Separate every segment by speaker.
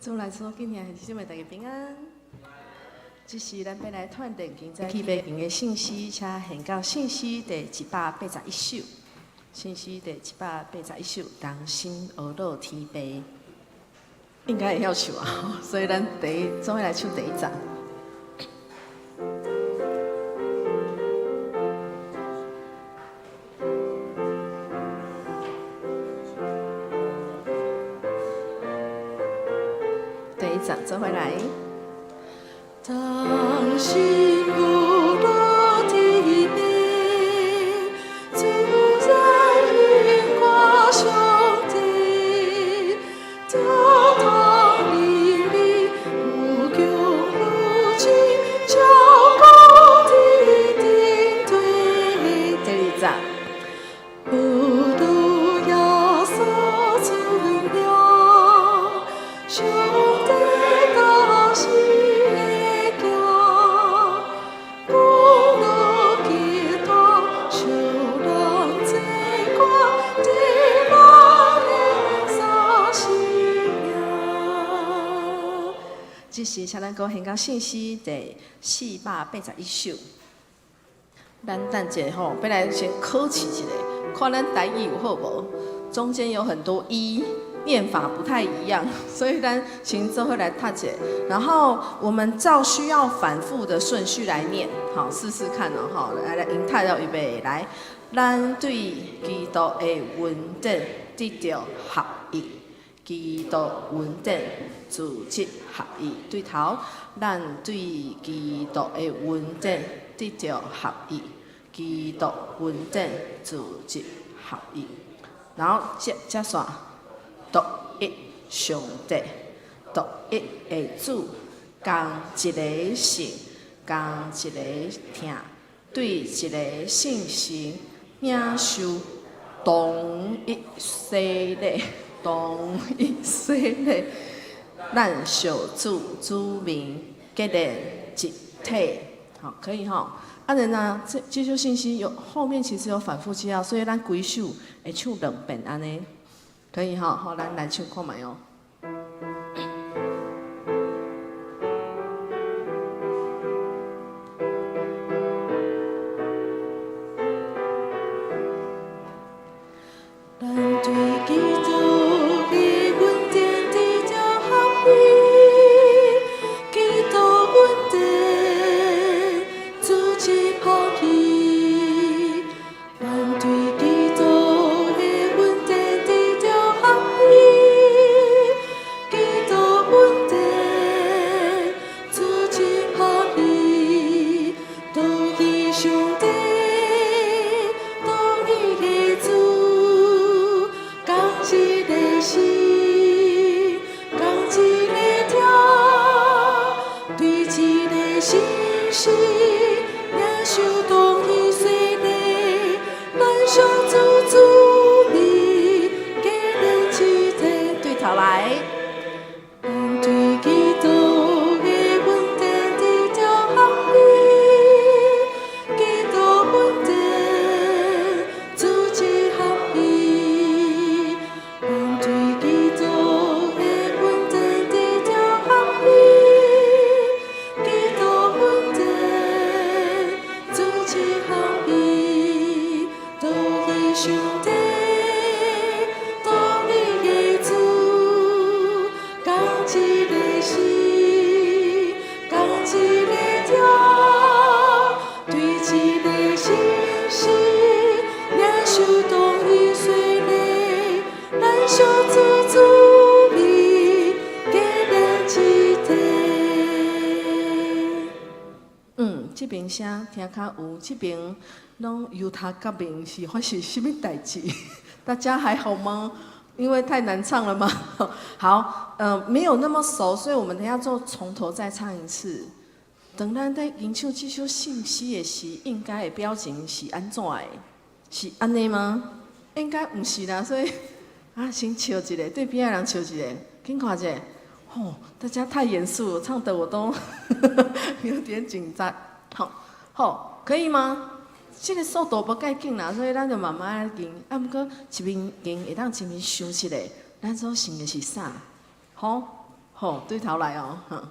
Speaker 1: 祝来祝今年弟兄们大家平安。这是咱要来串电经在去背经的信息，且献到信息第181首。信息第181首，同心而乐天悲，应该会晓唱啊，所以咱总会来唱第一章。第一章做回来。同心而乐天悲，主在云挂上帝，教堂里里无穷无尽，教工的顶对。第二章。不都要所存了，兄弟高兴。这是请咱讲献到信息第481首。咱等者吼，本来先考试一下，看咱台语有好无？中间有很多念法不太一样，所以咱先做伙来读一下。然后我们照需要反复的顺序来念，好，试试看哦，好，来，音态要预备来。咱对基督的恩典得到合一。基督恩典自治合一，对头。咱对基督的恩典得到合一，基督恩典自治合一。然后接线，独一上帝，独一的主，共一个神，共一个听，对一个信心，领受同一洗礼。同一洗礼，咱小主名结连一体，好，可以哈。啊，然后这首信息有后面其实有反复记号，所以咱规首会唱2遍安尼，可以哈。好，咱来唱看卖哦。这边声听较有，这边拢由他革命是发生什么代志？大家还好吗？因为太难唱了吗？好，没有那么熟，所以我们等一下就从头再唱一次。等咱在吟唱这首信息的时，应该的表情是安怎的？是安尼吗？应该不是啦，所以先笑一下，对边的人笑一下，紧看一下。哦，大家太严肃了，唱得我都有点紧张。好，可以吗？这个速度不介紧啦，所以咱就慢慢来吟。不过一边吟会当一边想起来，咱所想的是啥？好，好，对头来哦，哈。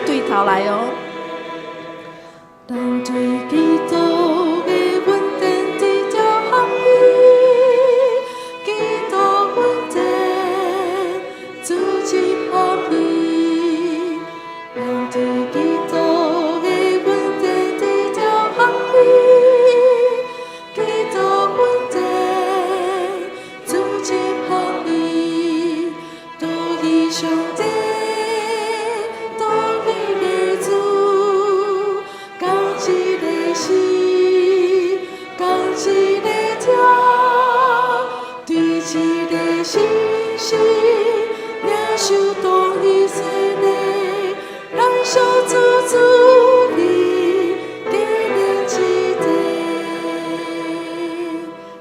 Speaker 1: 对头来哦。人对基督的稳定地叫合意，基督稳定，主旨合意。人对基督的稳定地叫合意，基督稳定，主旨合意，都以上帝。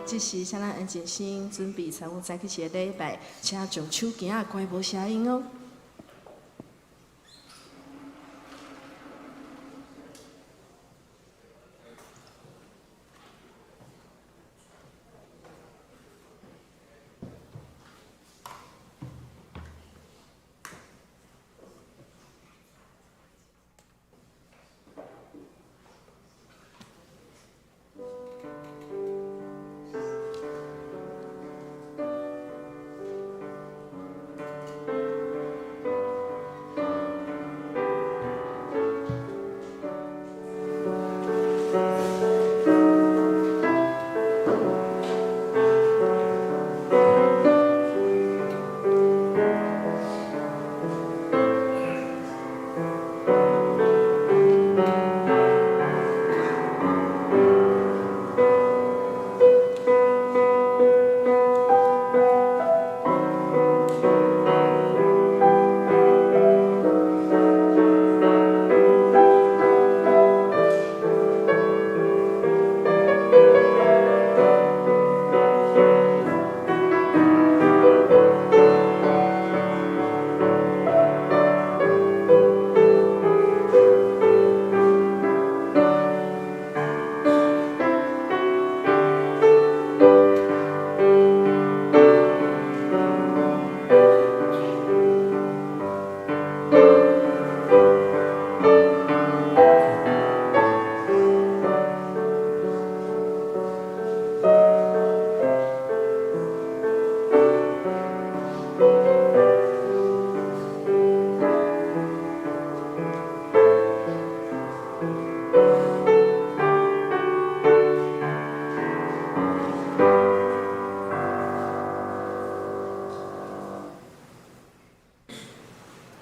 Speaker 1: 这是向咱恩静心准备参与早起节礼拜，请将手行啊关无声音哦。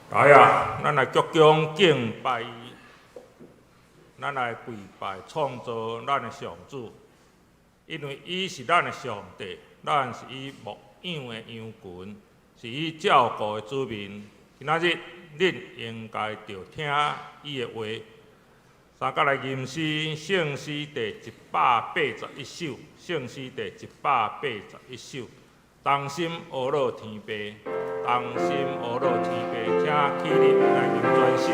Speaker 2: 来啊！咱来鞠躬敬拜伊，咱来跪拜创造咱的上主，因为伊是咱的上帝，咱是伊牧养的羊群，是伊照顾的子民。今仔日，恁应该着听伊的话。三甲来吟诗圣诗第181首，圣诗第181首。同心阿罗天父，同心阿罗天父，请起立来吟全首。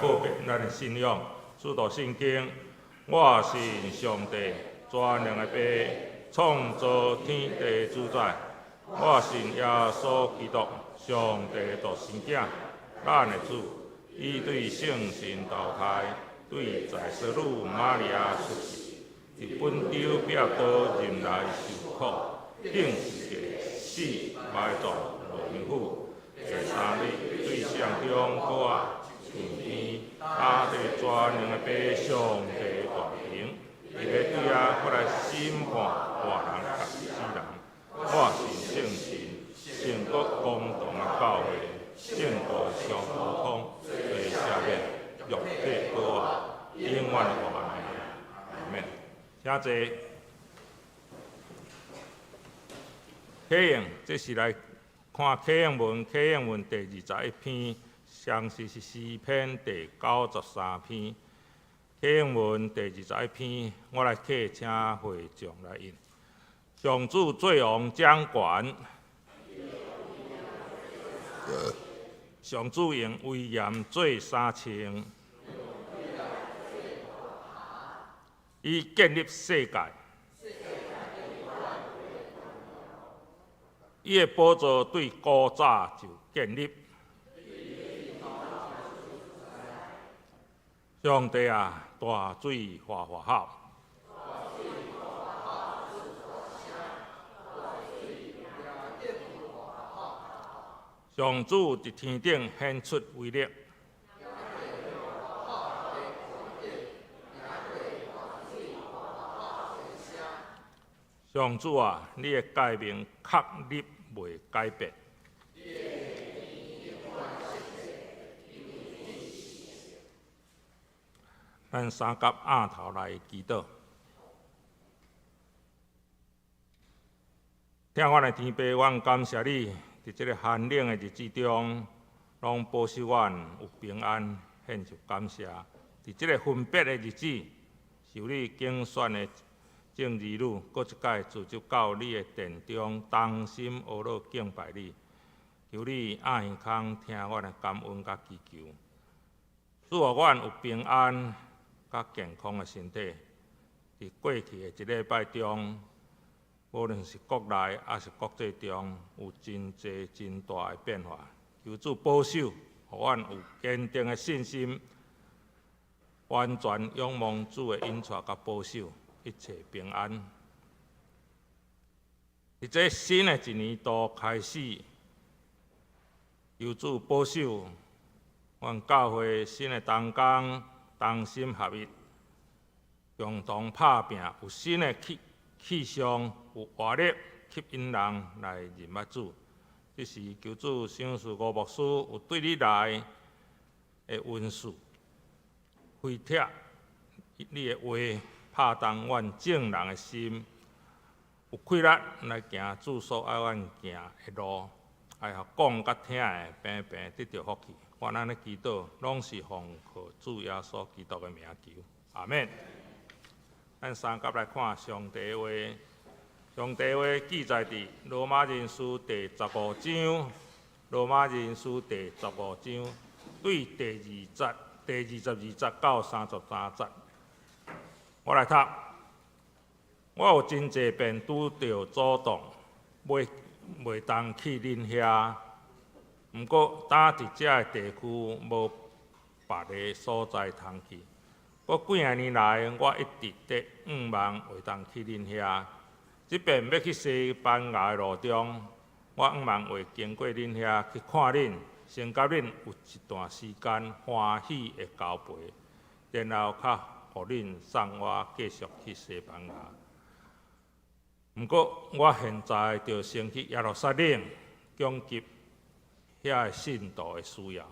Speaker 2: 告别咱的信仰。主导圣经，我信上帝全能的爸，创造天地主宰。我信耶稣基督，上帝独生子，咱的主，伊对圣神投胎，对在世女玛利亚出世，伫本州壁刀任来受苦，顶世界死埋葬落阴府，第三日对圣中搁上天，大地全能的爸上帝大平，伊要对搁来审判活人甲死人。我信圣神，圣国公堂的教会，圣道相互通，对赦免，肉体高活，永远活命。阿免。请坐。启应，这是来看启应文，启应文第21篇，详细是诗篇第93篇。启应文第21篇，我来客请会众来引。上主最王掌权，上主用威严做三称，伊建立世界，伊的宝座对古早就建立。上帝啊，大水哗哗好。上主伫天顶显出威力，上主啊，你的诫命确立袂改变。咱三甲仰头来祈祷，听阮的天父，阮感谢你。伫这个寒冷的日子中，拢保守阮有平安，献上感谢。伫这个分别的日子，受你竞选的正义女，搁一届自就到你的殿中，同心阿乐敬拜你。求你按耳空听阮的感恩甲祈求，祝福阮有平安甲健康的身体。伫过去的一礼拜中，无论是国内还是国际中，有真济真大的变化。求主保守，互阮有坚定的信心，完全仰望主的引带甲保守，一切平安。伫这新的一年度开始，求主保守阮教会新的同工同心合一，共同拍拼，有新的气象，有活力，吸引人来认捌主。这是求主赏赐吴牧师有对你来的恩赐，开拓你的话，拍动阮正人的心，有气力来行主所爱阮行的路，爱互讲甲听的平平得到福气。我咱的祈祷，拢是奉靠主耶稣基督的名求，阿免。咱三甲来看上帝话，上帝话记载伫罗马人书第15章，罗马人书第15章对第22节到33节。我来读，我有真济遍拄着阻挡，袂当去恁遐。毋过，呾伫遮个地区无别个所在通去。我几啊年来，我一直伫望会当去恁遐。即便要去西班牙的路中，我望会经过恁遐去看恁，先甲恁有一段时间欢喜的交陪，然后较互恁送我继续去西班牙。毋过，我现在就先去耶路撒冷，供给遐个信徒的需要，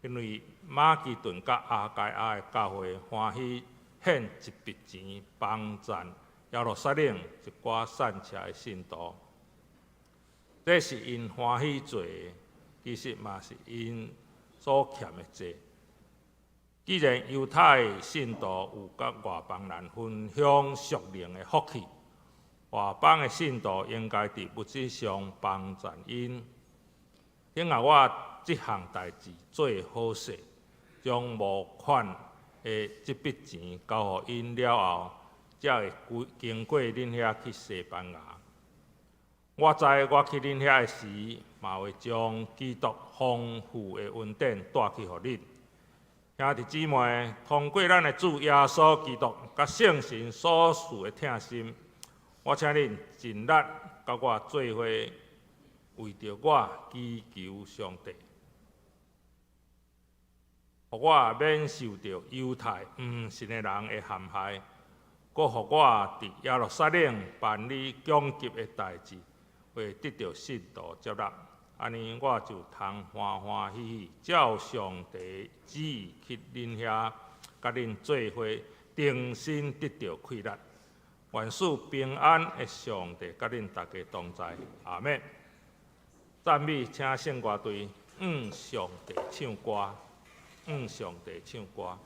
Speaker 2: 因为马其顿甲阿该亚的教会欢喜献一笔钱帮赞耶路撒冷一寡散车的信徒，这是因欢喜做的，其实嘛是因所欠的债。既然犹太信徒有甲外邦人分享属灵的福气，外邦的信徒应该伫物质上帮赞因。因我这项代志做好势，将募款的这笔钱交予因了后，才会经过恁遐去洗班牙。我知我去恁遐时，嘛会将基督丰富的恩典带去予恁。兄弟姊妹，通过咱的主耶稣基督甲圣神所赐的疼心，我请恁尽力甲我做伙，为着我祈求上帝，互我免受到犹太毋信的人的陷害，搁互我伫耶路撒冷办理降级的代志，会得到信徒接纳。安尼我就通欢欢喜喜照上帝旨意去恁遐，甲恁做伙定心得到快乐。愿使平安的上帝甲恁大家同在。阿们。赞美，请圣歌队上帝唱歌，上帝唱歌。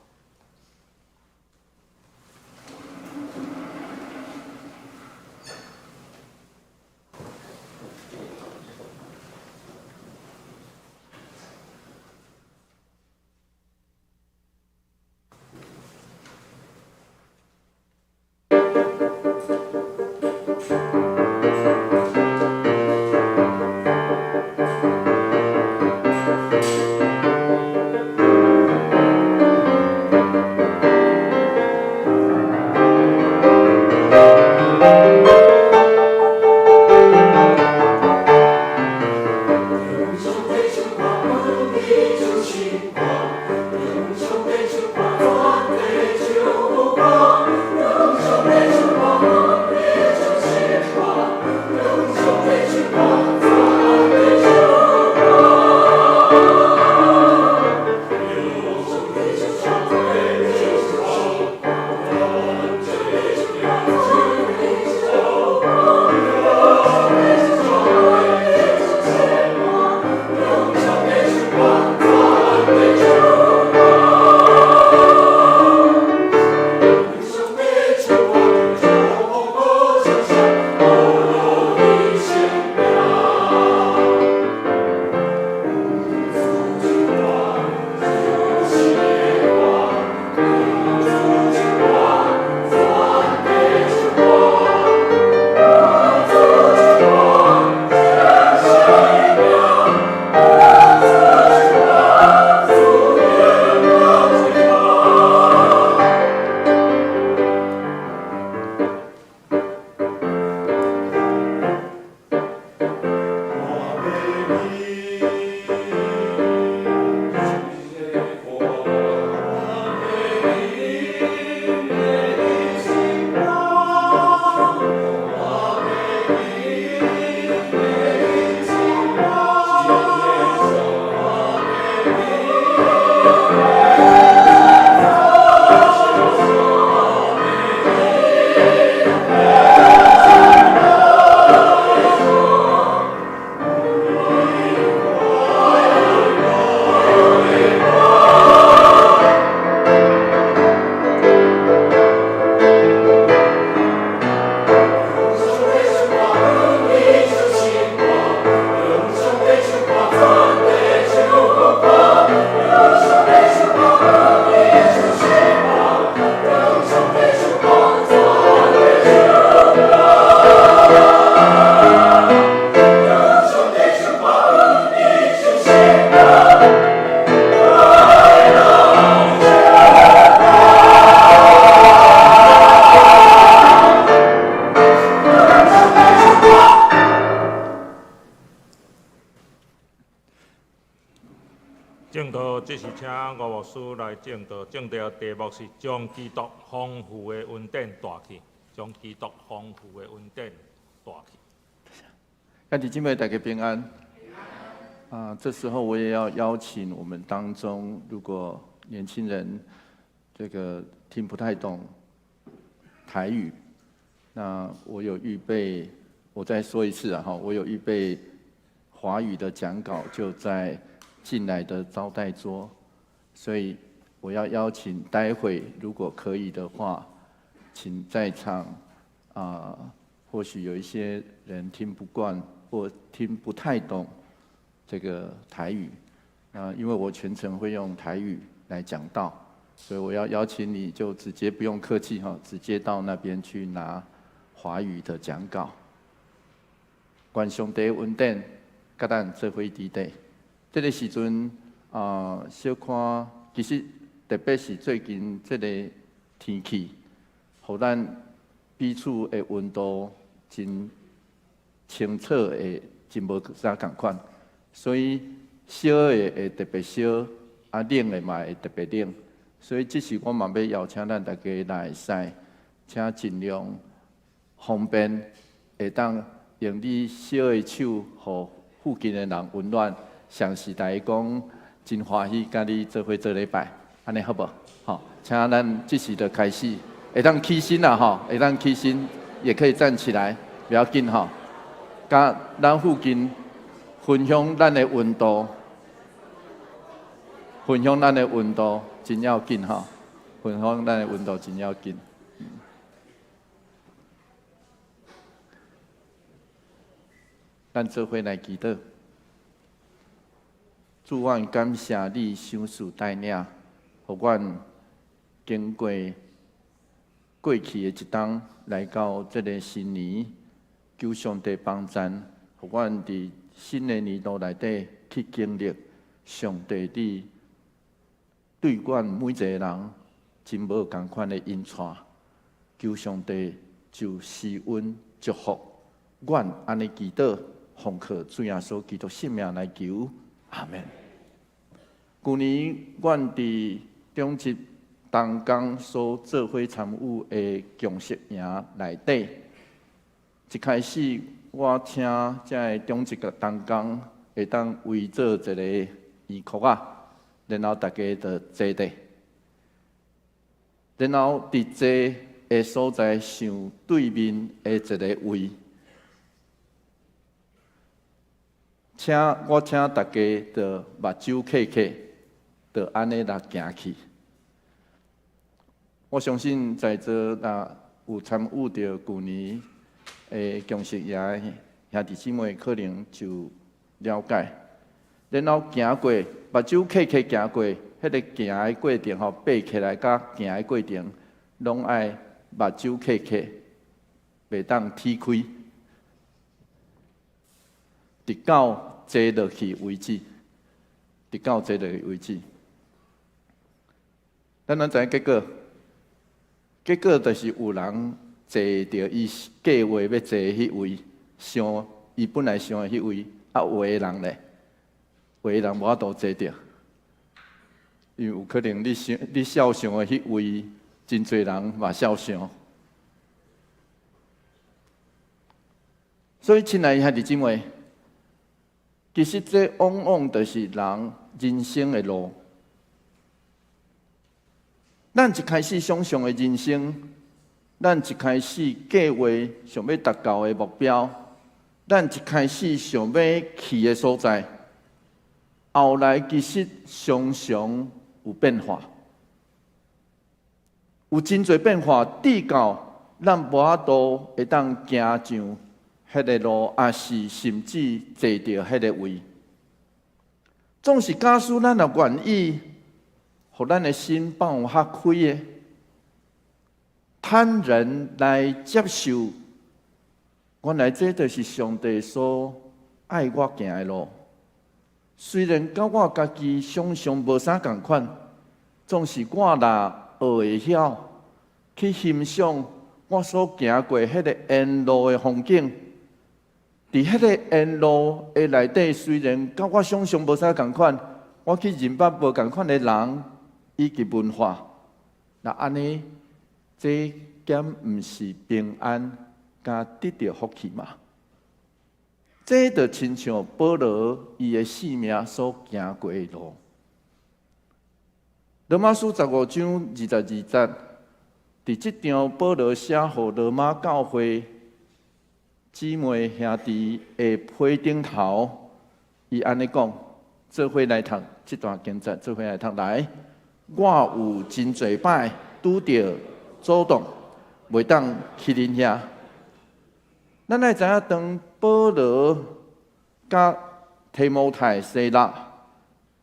Speaker 2: 正道，这是请吴牧师来正道。正道题目是将基督丰富的恩典带去，将基督丰富的恩典带去。
Speaker 3: 兄弟姐妹，大家平安。这时候我也要邀请我们当中，如果年轻人这个听不太懂台语，那我有预备，我再说一次我有预备华语的讲稿，就在进来的招待桌，所以我要邀请，待会如果可以的话，请在场或许有一些人听不惯或听不太懂这个台语，因为我全程会用台语来讲道，所以我要邀请你就直接不用客气哈，直接到那边去拿华语的讲稿。愿上帝恩典，甲咱做伙伫地。这个时阵小看，其实特别是最近这个天气，互咱彼此的温度真清澈的，真无啥共款，所以烧的会特别烧，冷的嘛会特别冷。所以这是我嘛要邀请咱大家来使，请尽量方便，会当用你烧的手，互附近的人温暖。上时代讲真欢喜，甲你做伙做礼拜，安尼好不好？好，请咱即时就开始，会当起身啦吼，会当起身，也可以站起来，不要紧吼。甲咱附近分享咱的温度，分享咱的温度真要紧吼，分享咱的温度真要紧。咱做伙来祈祷。主，阮感谢你赏赐带领，互阮经过过去的一冬，来到这个新年，求上帝帮咱，互阮伫新的年度内底去经历上帝你对阮每一个人真无共款的恩赐，求上帝就施恩祝福，阮安尼祈祷，奉靠主耶稣基督圣名来求，阿门。旧年，阮伫中职东港所做伙参与的共识营内底，一开始我请这个中职个东港会当围做一个圆曲啊，然后大家就坐地，然后伫坐的所在上对面的一个位。我请大家就目睭闭起，就安尼来行去。我相信在座若有参与到旧年的共识营的兄弟姊妹，可能就了解。然后行过，目睭闭起行过，迄个行的过程吼，爬起来甲行的过程，拢爱目睭闭起，袂当踢开。直到坐落去为止，直到坐落去为止。咱知影结果就是有人坐着伊计划要坐迄位，想伊本来想的迄位，有的人咧，有的人无法度坐着，因为有可能你想象的迄位，真侪人嘛想象。所以，亲爱的兄弟姊妹。其实这往往就是人人生的路。咱一开始想象的人生，咱一开始计划想要达到的目标，咱一开始想要去的所在，后来其实常常有变化，有真侪变化，直到咱无法度会当行上迄个路，也是甚至坐到迄个位，总是假使咱也愿意，互咱的心放较开的，坦然来接受，原来这就是上帝所爱我行的路。虽然甲我家己想象无啥共款，总是我若学会晓去欣赏我所行过迄个沿路的风景。伫迄个沿路的内底，虽然甲我想象无啥共款，我去认捌无共款的人以及文化，那安尼，这减毋是平安，甲得到福气嘛？这就亲像保罗伊的性命所行过的路。罗马书15章22节，伫即张保罗写互罗马教会姊妹兄弟的批顶头，伊安尼讲，做伙来读这段经节，做伙来读来。我有真侪摆拄着阻挡，袂当去恁遐。咱爱知影，当保罗甲提摩太西拉，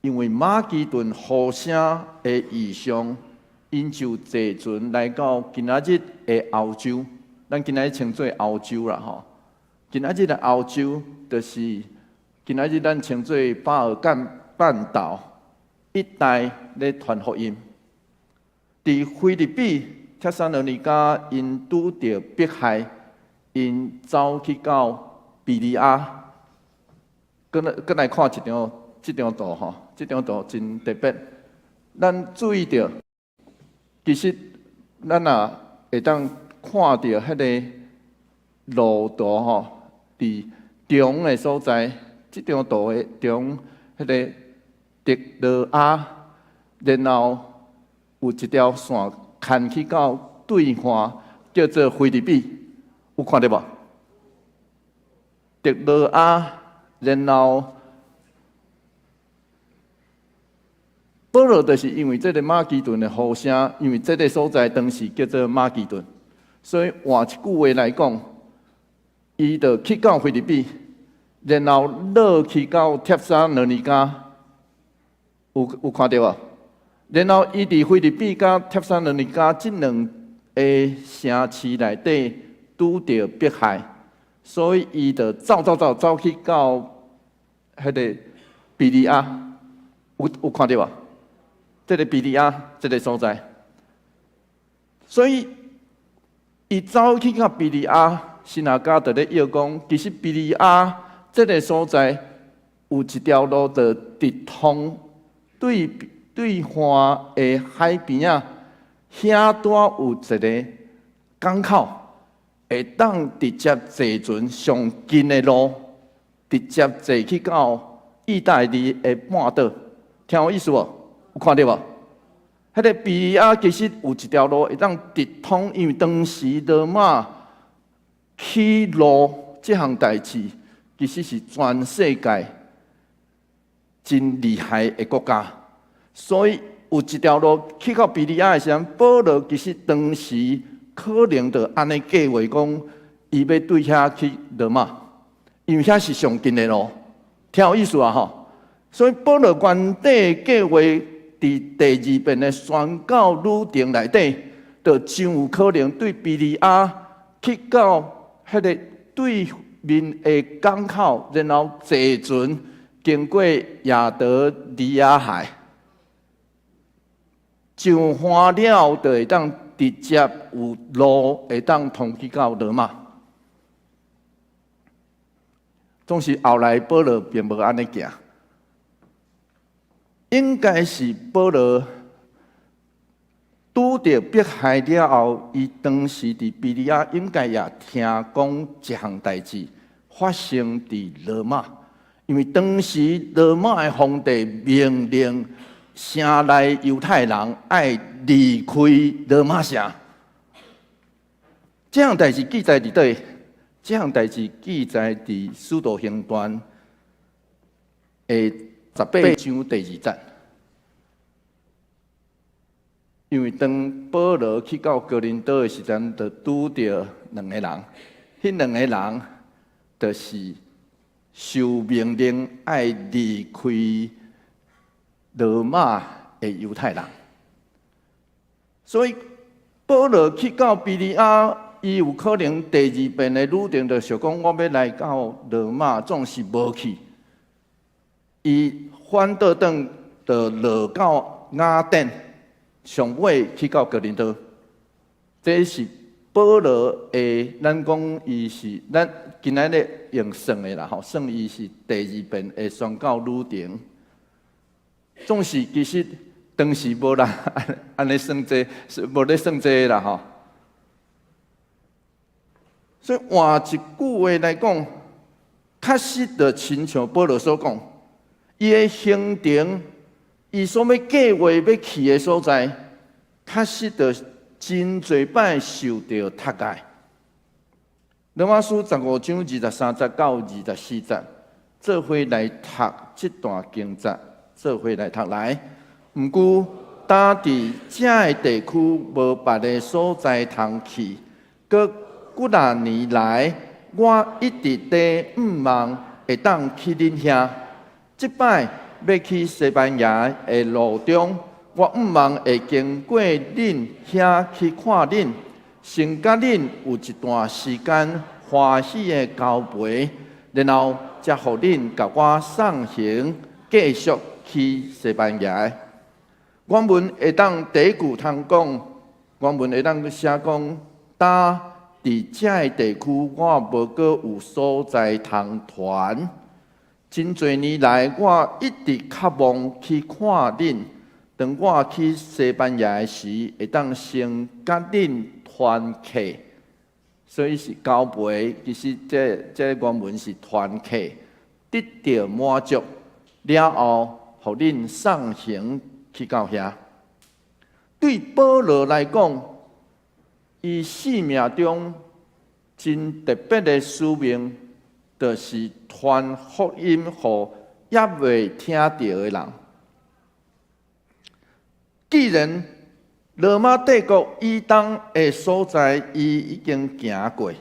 Speaker 3: 因为马其顿呼声的异象，因就坐船来到今仔日的欧洲，咱今仔日称作欧洲啦吼。今仔日的欧洲，就是今仔日咱称作巴尔干半岛一带咧传福音。伫菲律宾、帖撒罗尼迦因拄着迫害，因走去到比利亚。搁来看这张图吼，这张图真特别。咱注意到，其实咱也会当看到迄个路途吼，伫中的所在，这张图的中，迄个特罗亚，然后有一条线牵去到对岸，叫做菲律宾，有看到无？特罗亚。然后，保罗就是因为这个马其顿的呼声，因为这个所在当时叫做马其顿，所以换一句话来讲，伊就去到菲律宾，然后落去到帖撒罗尼迦，有看到无？然后伊伫菲律宾甲帖撒罗尼迦这两个城市内底拄着迫害。所以，伊就走去到迄个比利亚，有看到无？这个比利亚这个所在，所以伊走去到比利亚，新亚家就咧要讲，其实比利亚这个所在有一条路就直通对岸的海边啊，遐带有一个港口。会当直接坐船上近的路，直接坐去到意大利的半岛，听有意思无？有看到无？迄个比利亚其实有一条路会当直通，因为当时罗马起路这项代志，其实是全世界真厉害的国家，所以有一条路去到比利亚的时候，保罗其实当时。可能就安尼计划讲，伊要对遐去罗马，因为遐是上近的路，听有意思啊吼。所以保罗原底计划伫第二遍的宣教旅程内底，就真有可能对比利亚去到迄个对面的港口，然后坐船经过亚得里亚海，上岸了就会当。直接有路会当通去到罗马，总是后来保罗并无安尼行，应该是保罗拄着迫害了后，伊当时伫比利亚应该也听讲一项代志发生伫罗马，因为当时罗马的皇帝命令。城内犹太人爱离开罗马城，这项代志记载伫倒？这项代志记载伫《使徒行传》的18章第2节。因为当保罗去到哥林多的时阵，就拄着两个人，迄两个人就是受命令爱离开。罗马的犹太人，所以保罗去到比利亚，伊有可能第二遍的旅程就想讲，我要来到罗马，总是无去。伊反倒转就落到雅典，上尾去到哥林多。这是保罗的，咱讲伊是咱今仔日用算的啦，吼，算伊是第二遍的宣教旅程。总是其实当时无人安尼算这，无咧算这啦吼。所以换一句话来讲，确实就亲像保罗所讲，伊的行程，伊所要计划要去的所在，确实就真侪摆受到迫害。罗马书15章23节到24节，做伙来读这段经节。做伙来读来，毋过呾伫遮个地区无别个所在通去，搁几若年来，我一直伫望会当去恁遐。即摆要去西班牙的路中，我毋望会经过恁遐去看恁，先甲恁有一段时间欢喜的交陪，然后才互恁甲我送行，继续去西班牙。原文会当第一句通讲，原文会当写讲，呾伫遮个地区，我无过有所在通传。真侪年来，我一直渴望去看恁。当我去西班牙时，会当先甲恁团客，所以是交陪。其实这原文是团客，得到满足了后，互恁送行去到遐。对保罗来讲，伊生命中真特别的使命，就是传福音予也未听到的人。既然罗马帝国以东的所在，伊已经行过，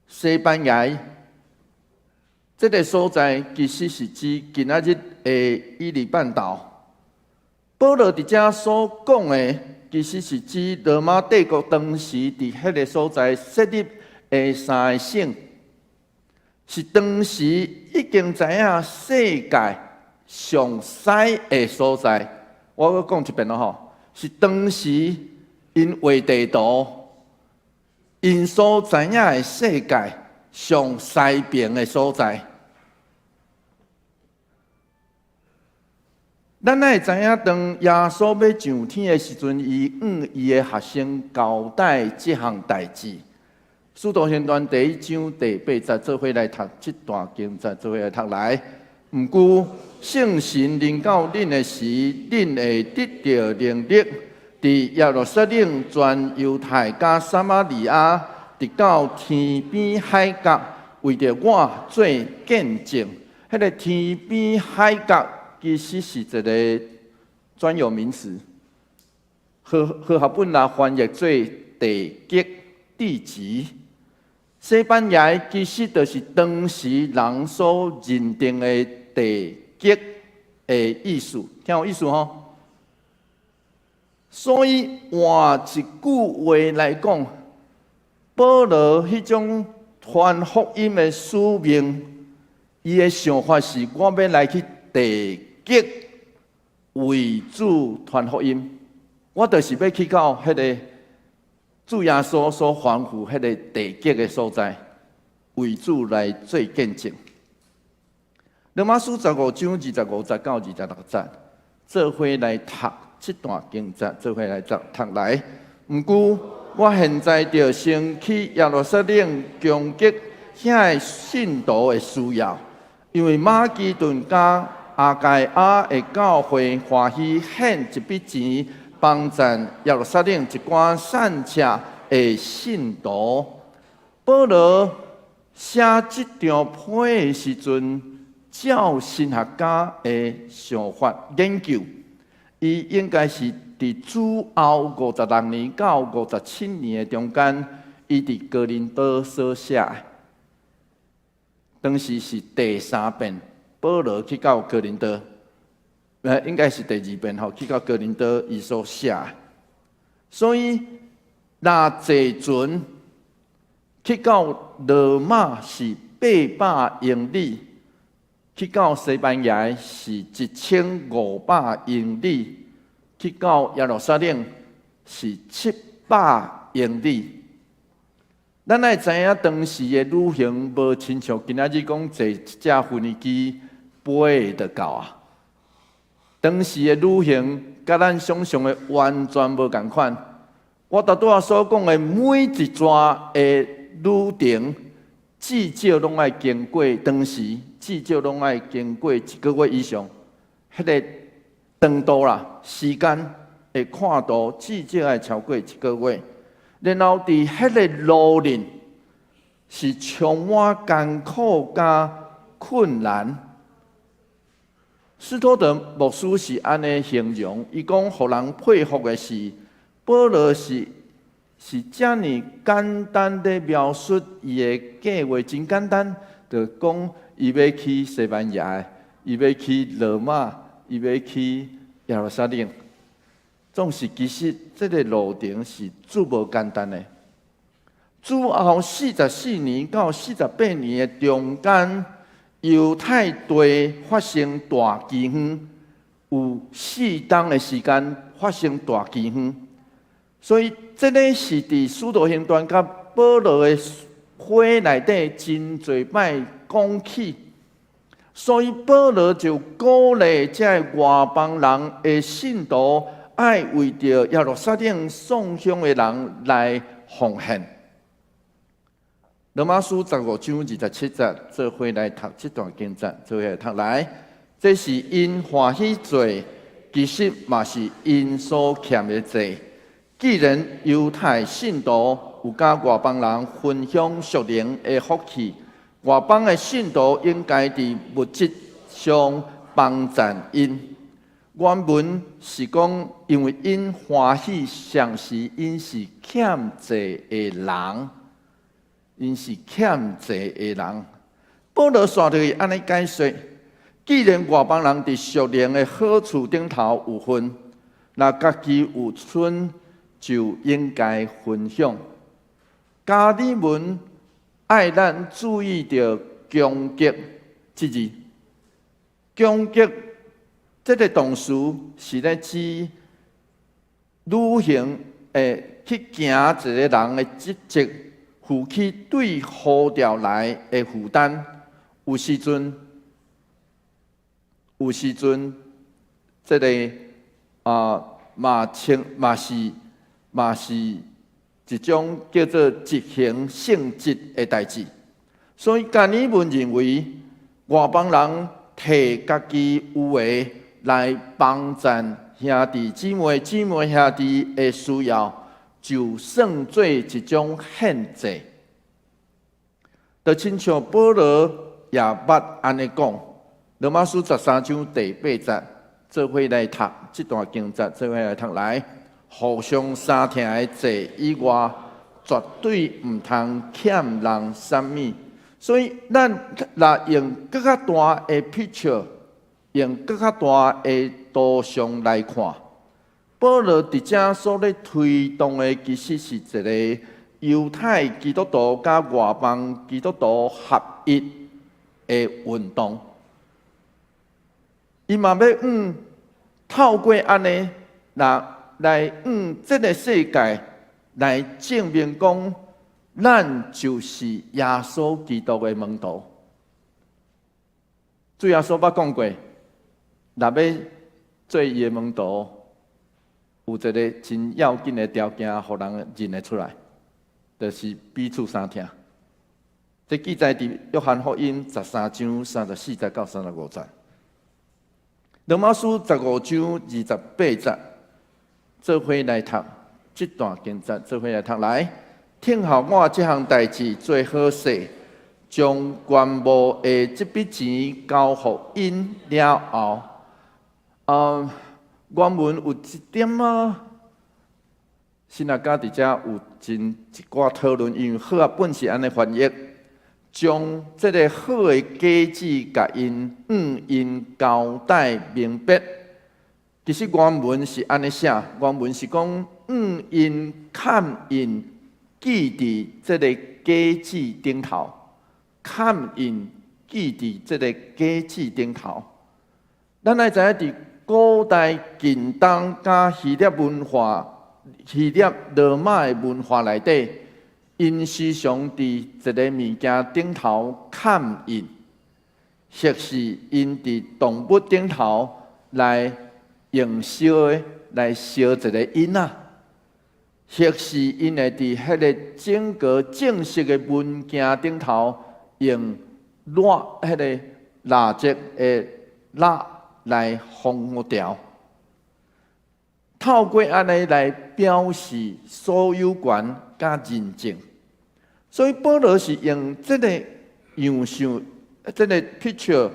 Speaker 3: 西班牙这个所在其实是指今仔日的伊利半岛。保罗伫遮所讲的，其实是指罗马帝国当时伫迄个所在设立的三个省，是当时已经知影世界上西的所在。我要讲一遍咯吼，是当时因画地图，因所知影的世界上西边的所在。咱会知影，当耶稣要上天的时阵，伊伊的学生交代这项代志。使徒行传第1章第8节，做伙来读这段经节，做伙来读来。毋过圣神临到恁的时，恁会得到能力，伫耶路撒冷、全犹太甲撒玛利亚，直到天边海角，为着我做见证。迄个天边海角，其实是一个专有名词，和合本来翻译做地极、地极。西班牙其实就是当时人所认定的地极的意思，听有意思吼？所以换一句话来讲，保罗迄种传福音的使命，伊的想法是：我要来去地极为主传福音，我就是要去到迄个主耶稣所吩咐迄个地极的所在，为主来做见证。罗马书15章25节到26节，做伙来读这段经节，做伙来读来。毋过我现在就先去耶路撒冷攻击遐个信徒的需要，因为马其顿甲阿盖亚的教会欢喜献一笔钱，帮赞耶路撒冷一寡散车的信徒。保罗写这张批的时阵，照神学家的想法研究，伊应该是伫主后56年到57年的中间，伊伫哥林多所写的。当时是第3遍，保罗去到哥林多，应该是第2遍吼，去到哥林多伊所写的。所以，若坐船去到罗马是800英里，去到西班牙是1500英里，去到耶路撒冷是700英里。咱会知影当时的旅行无亲像今仔日讲坐一架飞机飞就到啊。当时的旅行甲咱想象的完全无共款。我拄仔所讲的每一段的旅程，至少拢爱经过，当时至少拢爱经过1个月以上。迄个长度啦，时间会看到至少爱超过1个月。然后伫迄个路程是充满艰苦加困难。斯托德牧师是安尼形容，伊讲，互人佩服的是，保罗是遮尔简单的描述伊的计划，真简单，就讲伊要去西班牙，伊要去罗马，伊要去耶路撒冷，总是其实这个路程是足无简单的。主后44年到48年的中间，犹太地发生大饥荒，有4冬的时间发生大饥荒，所以这个是伫使徒行传甲保罗的会内底真侪摆讲起，所以保罗就鼓励这外邦人的信徒爱为着耶路撒冷送香的人来奉献。罗马书15章27节，做伙来读这段经节，做伙来读来。这是因欢喜罪，其实嘛是因所欠的罪。既然犹太信徒有甲外邦人分享属灵的福气，外邦的信徒应该伫物质上帮赞因。原文是讲，因为因欢喜，上是因是欠债的人。因是欠债的人，保罗续着安尼解说：既然外邦人伫属灵的好处顶头有份，那家己有剩就应该分享。加尔文爱咱注意着攻击这字，攻击这个动词是咧指履行去行一个人的职责。负起对呼召来的负担，有时阵，这个嘛是一种叫做执行性质的代志。所以加尔文认为，外邦人摕家己有的来帮赞兄弟姊妹兄弟的需要。就算做一种献祭，就亲像保罗也捌安尼讲。罗马书13章第8节，做伙来读这段经节，做伙来读来。互相相听的祭以外，绝对唔通欠人啥物。所以咱若用更较大的 picture， 用更较大的图像来看。保罗伫遮所咧推动的，其实是一个犹太基督徒甲外邦基督徒合一的运动。伊嘛要透过安尼，来这个世界来证明讲，咱就是耶稣基督的门徒。主耶稣捌讲过，若要做伊的门徒。有一个真要紧的条件，互人认得出来，就是彼此相听。这记载伫约翰福音13章34节到35节。罗马书15章28节，做伙来读这段经节，做伙来读来。听候我这项代志做好势，将全部的这笔钱交互因了后，原文有一点新亚家伫遮有一寡讨论，因为好啊本是安尼翻译，将这个好的假志甲因交代明白。其实原文是安尼写，原文是讲因看因记伫这个假志顶头，看因记伫这个假志顶头。咱来知影伫古代近东甲希腊文化、希腊罗马的文化内底，因时常伫一个物件顶头看印，或是因伫动物顶头来用烧的来烧一个印啊，或是因会伫迄个整个正式的物件顶头用迄个蜡烛的蜡。来封条，透过安尼来表示所有权甲认证。所以保罗是用这个样相、这个 picture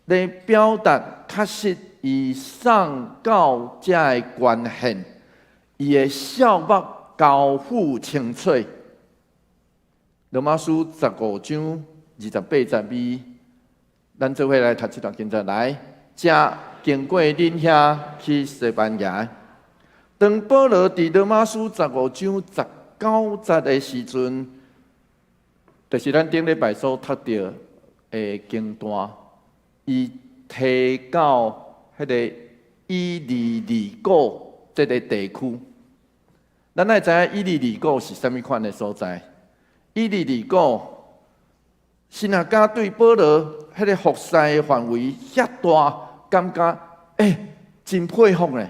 Speaker 3: 来表达，确实伊送到这个捐献，伊的效目交付清脆。罗马书15章28节咱做伙来读这段经节，来，正经过恁遐去西班牙。当保罗伫罗马书15章19节的时阵，就是咱顶礼拜所读到的经段，伊提到迄个伊利里古这个地区。咱爱知影伊利里古是啥物款的所在？伊利里古，神学家对保罗迄个服侍的范围遐大，感觉真佩服呢，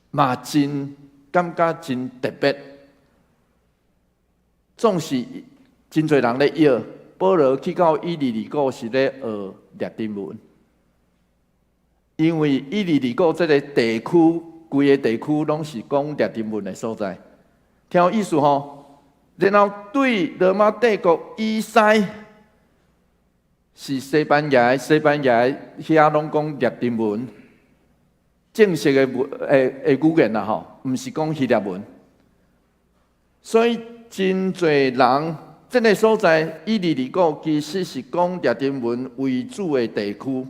Speaker 3: 嘛真感觉真特别。总是真侪人咧约保罗去到伊利里古是咧学拉丁文，因为伊利里古这个地区，规个地区拢是讲拉丁文的所在。听有意思吼？然后对罗马帝国以西是西班牙遐拢讲拉丁文，正式的语言啦吼，毋是讲希腊文。所以真侪人，这个所在伊利里古其实是讲拉丁文为主的地区。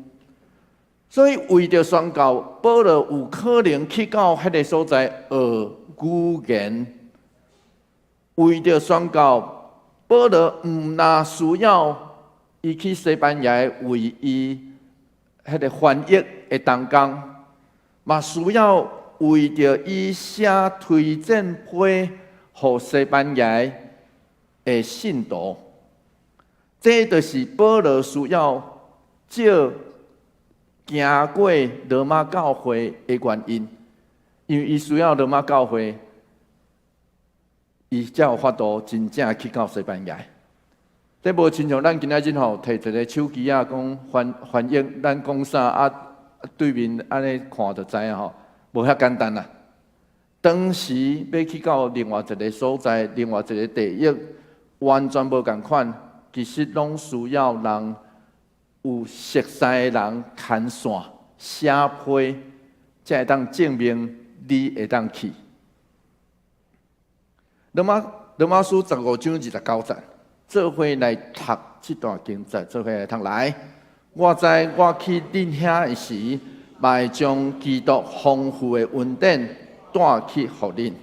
Speaker 3: 所以为着宣告保罗有可能去到迄个所在学语言，为着宣告保罗毋但需要伊去西班牙为伊迄个翻译的同工，嘛需要为着伊写推荐批予西班牙的信徒。这就是保罗需要借行过罗马教会的原因，因为伊需要罗马教会，伊才有法度真正去到西班牙。这无亲像咱今仔日吼，摕一个手机啊，讲翻译咱讲啥啊，对面安尼看就知影吼，无遐简单啦。当时要去到另外一个所在，另外一个地域，完全无共款，其实拢需要人。有熟悉的人牵线写批，才会当证明你会当去。罗马书15章29节，做伙来读这段经节，做伙来读来。我在我去恁遐时，卖将基督丰富的恩典带去互恁。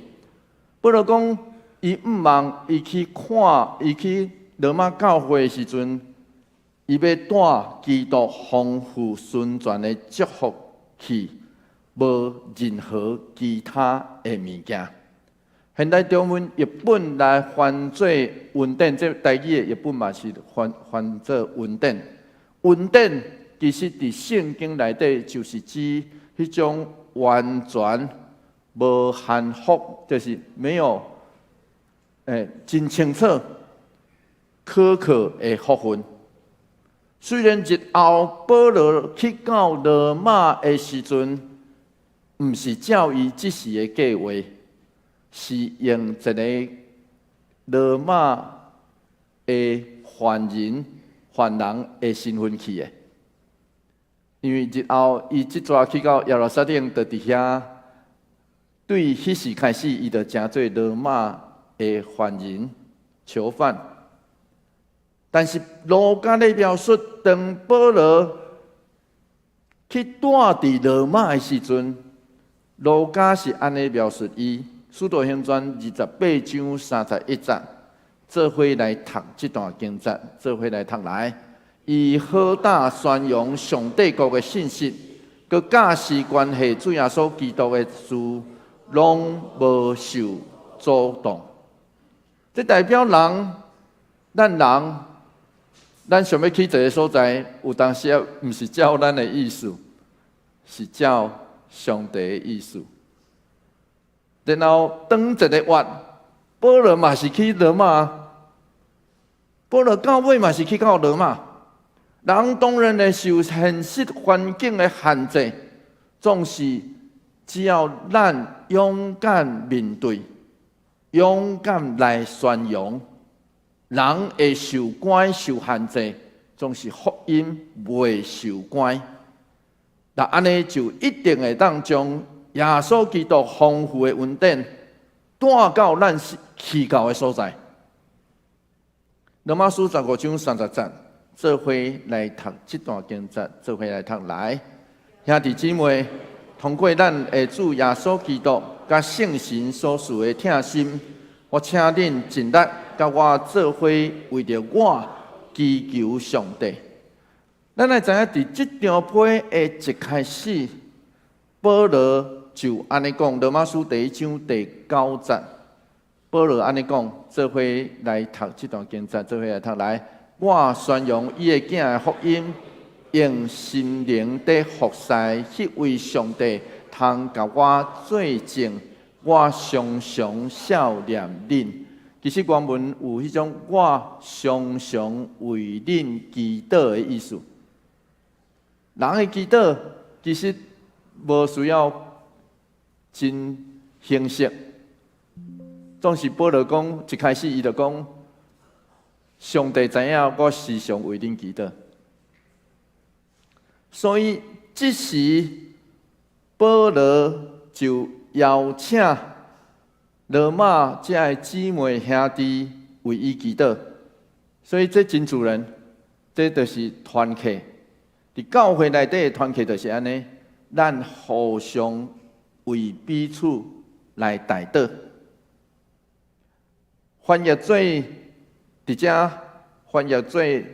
Speaker 3: 保罗讲，伊毋忙，伊去看，伊去罗马教会的时阵。伊要带基督丰富宣传的祝福去，无任何其他的物件。现代中文译本来翻做恩典，这台语的译本嘛是翻做恩典。恩典其实伫圣经内底就是指迄种完全无含糊，就是没有真清楚、苛刻的福分。虽然日后保罗去到罗马的时阵，毋是照伊即时的计划，是用一个罗马的犯人的身份去的。因为日后伊即阵去到耶路撒冷，就伫遐，对迄时开始，伊就成做罗马的犯人、囚犯。但是路加的描述，当保罗去住伫罗马的时阵，路加是安尼描述伊。《使徒行传》28章31节，做伙来读这段经节，做伙来读来。伊好大宣扬上帝国的信息，佮假使关系主耶稣基督的事，拢无受阻挡。这代表咱想要去一个所在，有当时毋是照咱的意思，是照上帝的意思。然后当一个月，保罗嘛是去罗马，保罗到尾嘛是去到罗马。人当然会受现实环境的限制，总是只要咱勇敢面对，勇敢来宣扬。人会受关受限制，总是福音未受关。那安尼就一定会当将耶稣基督丰富的恩典带到咱去到的所在。罗马书15章30节，做伙来读这段经节，做伙来读来。兄弟姊妹，通过咱的主耶稣基督甲圣神所赐的疼心，我请恁尽力甲我做伙为着我祈求上帝。咱来知影，伫这张批的一开始，保罗就安尼讲，罗马书第1章第9节，保罗安尼讲，做伙来读这段经节，做伙来读来。我宣扬伊的囝的福音。用心灵的服侍，迄位上帝通甲我做证，我常常笑念恁。其实原文有迄种我常常为恁祈祷的意思。人的祈祷其实无需要真形式，总是保罗讲一开始伊就讲，上帝知影我时常为恁祈祷。所以，这时保罗就邀请罗马这些姊妹兄弟为伊祈祷。所以这真自然，这就是团契。伫教会内底的团契就是安尼，咱互相为彼此来代祷。翻译做伫遮，翻译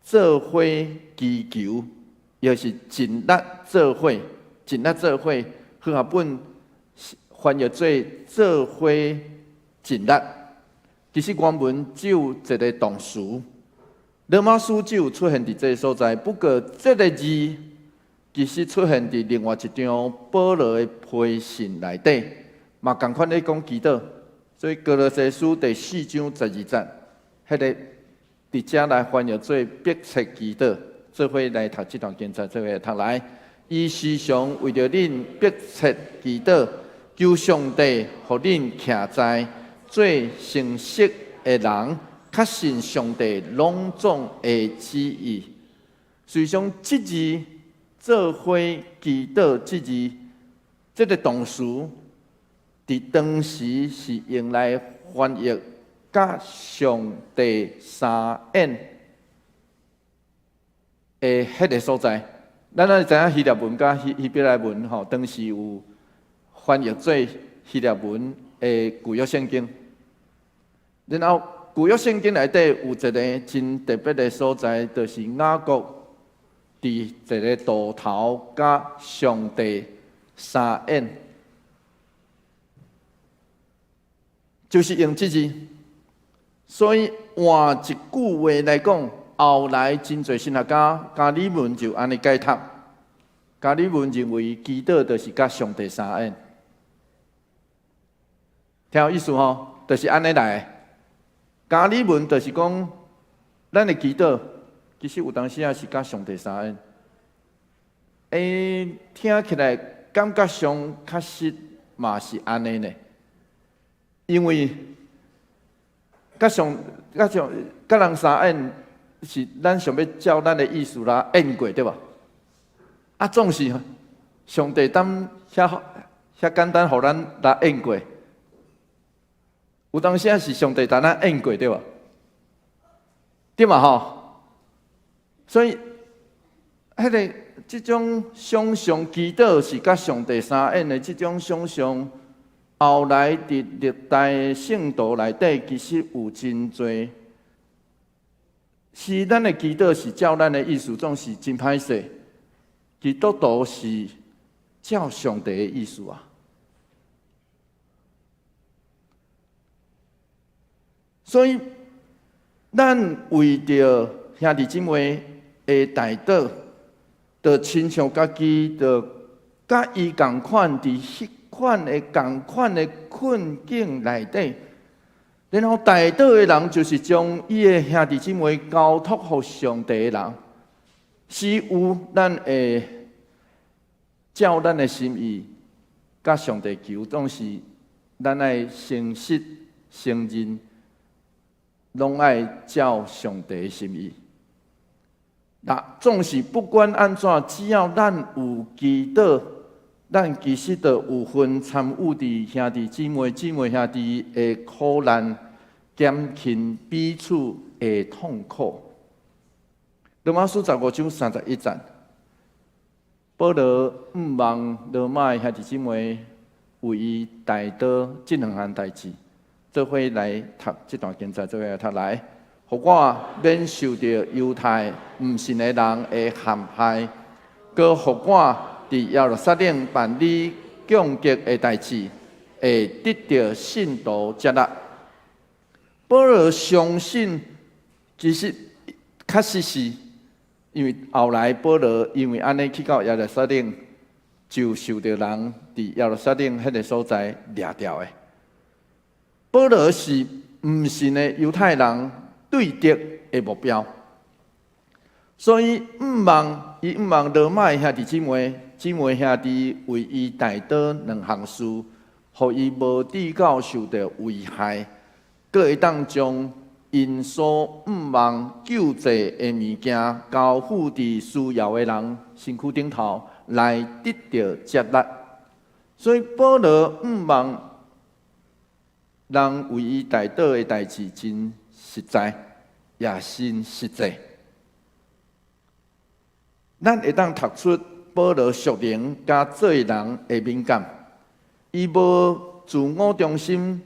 Speaker 3: 做伙祈求。又是尽力做伙，尽力做伙，和合本翻译做伙尽力。其实原文只有一个动词，罗马书只有出现伫这个所在。不过这个字其实出现伫另外一张保罗的批信内底，嘛同款咧讲祈祷。所以哥罗西书第4章12节，迄个伫遮来翻译做迫切祈祷。做伙来读这段经节，做伙来读来。伊时常为着恁迫切祈祷，求上帝互恁徛在做诚实的人，确信上帝隆重的旨意。实际上，这字做伙祈祷，这字这个动词，伫当时是用来翻译甲上帝相应。迄个所在，咱知影希腊文甲希伯来文吼，当时有翻译做希腊文的旧约圣经。然后旧约圣经内底有一个真特别的所在，就是雅各伫一个渡头甲上帝相应，就是用这字。所以换一句话来讲。后来真侪神学家加里文就安尼解读，加里文认为祈祷就是甲上帝相应，听有意思吼？就是安尼来。加里文就是讲，咱的祈祷其实有当时也是甲上帝相应。听起来感觉上确实嘛是安尼呢，因为甲人相应。是咱想要照咱的意思啦应过对吧？啊，总是上帝当遐简单，互咱来应过。有当时是上帝当咱应过对吧？对嘛吼？所以，这种想象祈祷是甲上帝相应的，这种想象后来伫历代圣徒内底，其实有真多。是咱的祈祷是照咱的意思，总是真歹势。基督徒是照上帝的意思啊。所以，咱为着兄弟姊妹的代祷，就亲像家己，就甲伊共款伫迄款的共款的困境内底。然后代祷的人就是将伊的兄弟姊妹交托互上帝的人，是有咱会照咱的心意，甲上帝求，总是咱爱诚实承认，拢爱照上帝的心意。那总是不管安怎，只要咱有祈祷，咱其实就有份参与伫兄弟姊妹兄弟的苦难，减轻彼此的痛苦。罗马书15章31节，保罗毋望罗马兄弟姊妹为伊带倒这两项代志，做伙来读这段经节，做伙来读来，互我免受到犹太毋信的人的陷害，搁互我伫耶路撒冷办理降级的代志，会得到信徒接纳。保罗相信，其实确实是，因为后来保罗因为安尼去到耶路撒冷，就受到人伫耶路撒冷迄个所在掠掉的。保罗是毋信的犹太人对敌的目标，所以毋望罗马兄弟姊妹兄弟为伊带倒两项事，互伊无至到受到危害。各会当将因所毋望救济的物件交付伫需要的人身躯顶头，来得到接纳。所以保罗毋望人为伊带倒的代志真实在，也真实际。咱会当读出保罗属灵甲做人的敏感，伊无自我中心。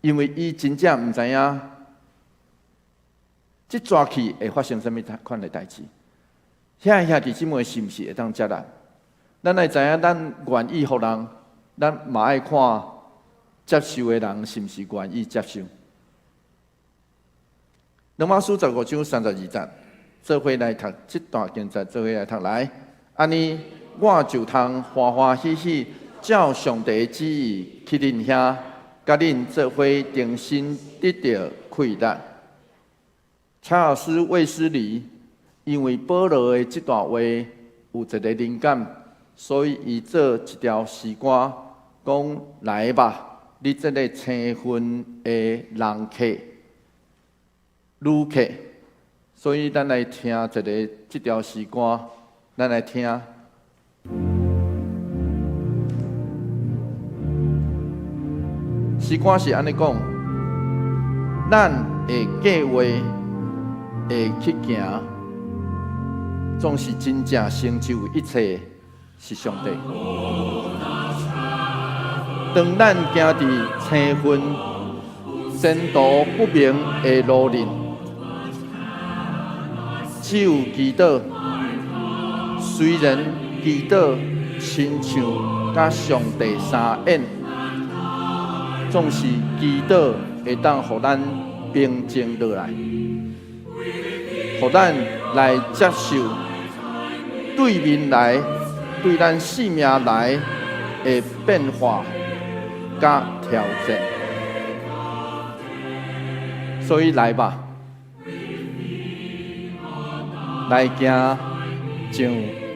Speaker 3: 因为伊真正毋知影，即抓去会发生什么款的代志。兄弟姊妹是毋是会当接纳？咱来知影，咱愿意互人，咱嘛爱看接受的人是毋是愿意接受。罗马书15章32节，做伙来读这段经节，做伙来读来。安尼，我就通欢欢喜喜照上帝的旨意去恁遐。甲恁做伙重新得到快乐。查尔斯·卫斯理因为保罗的这段话有一个灵感，所以伊做一条诗歌，讲来吧，你这个青训的人客、旅客。所以咱来听这条诗歌，咱来听。诗歌是安尼讲，咱的计划会去行，总是真正成就一切是上帝。当咱行伫青云前途不明的路面，只有祈祷，虽然祈祷亲像甲上帝相演。总是祈祷会当互咱平静落来，互咱来接受对面来、对咱生命来的变化甲挑战。所以来吧，来行像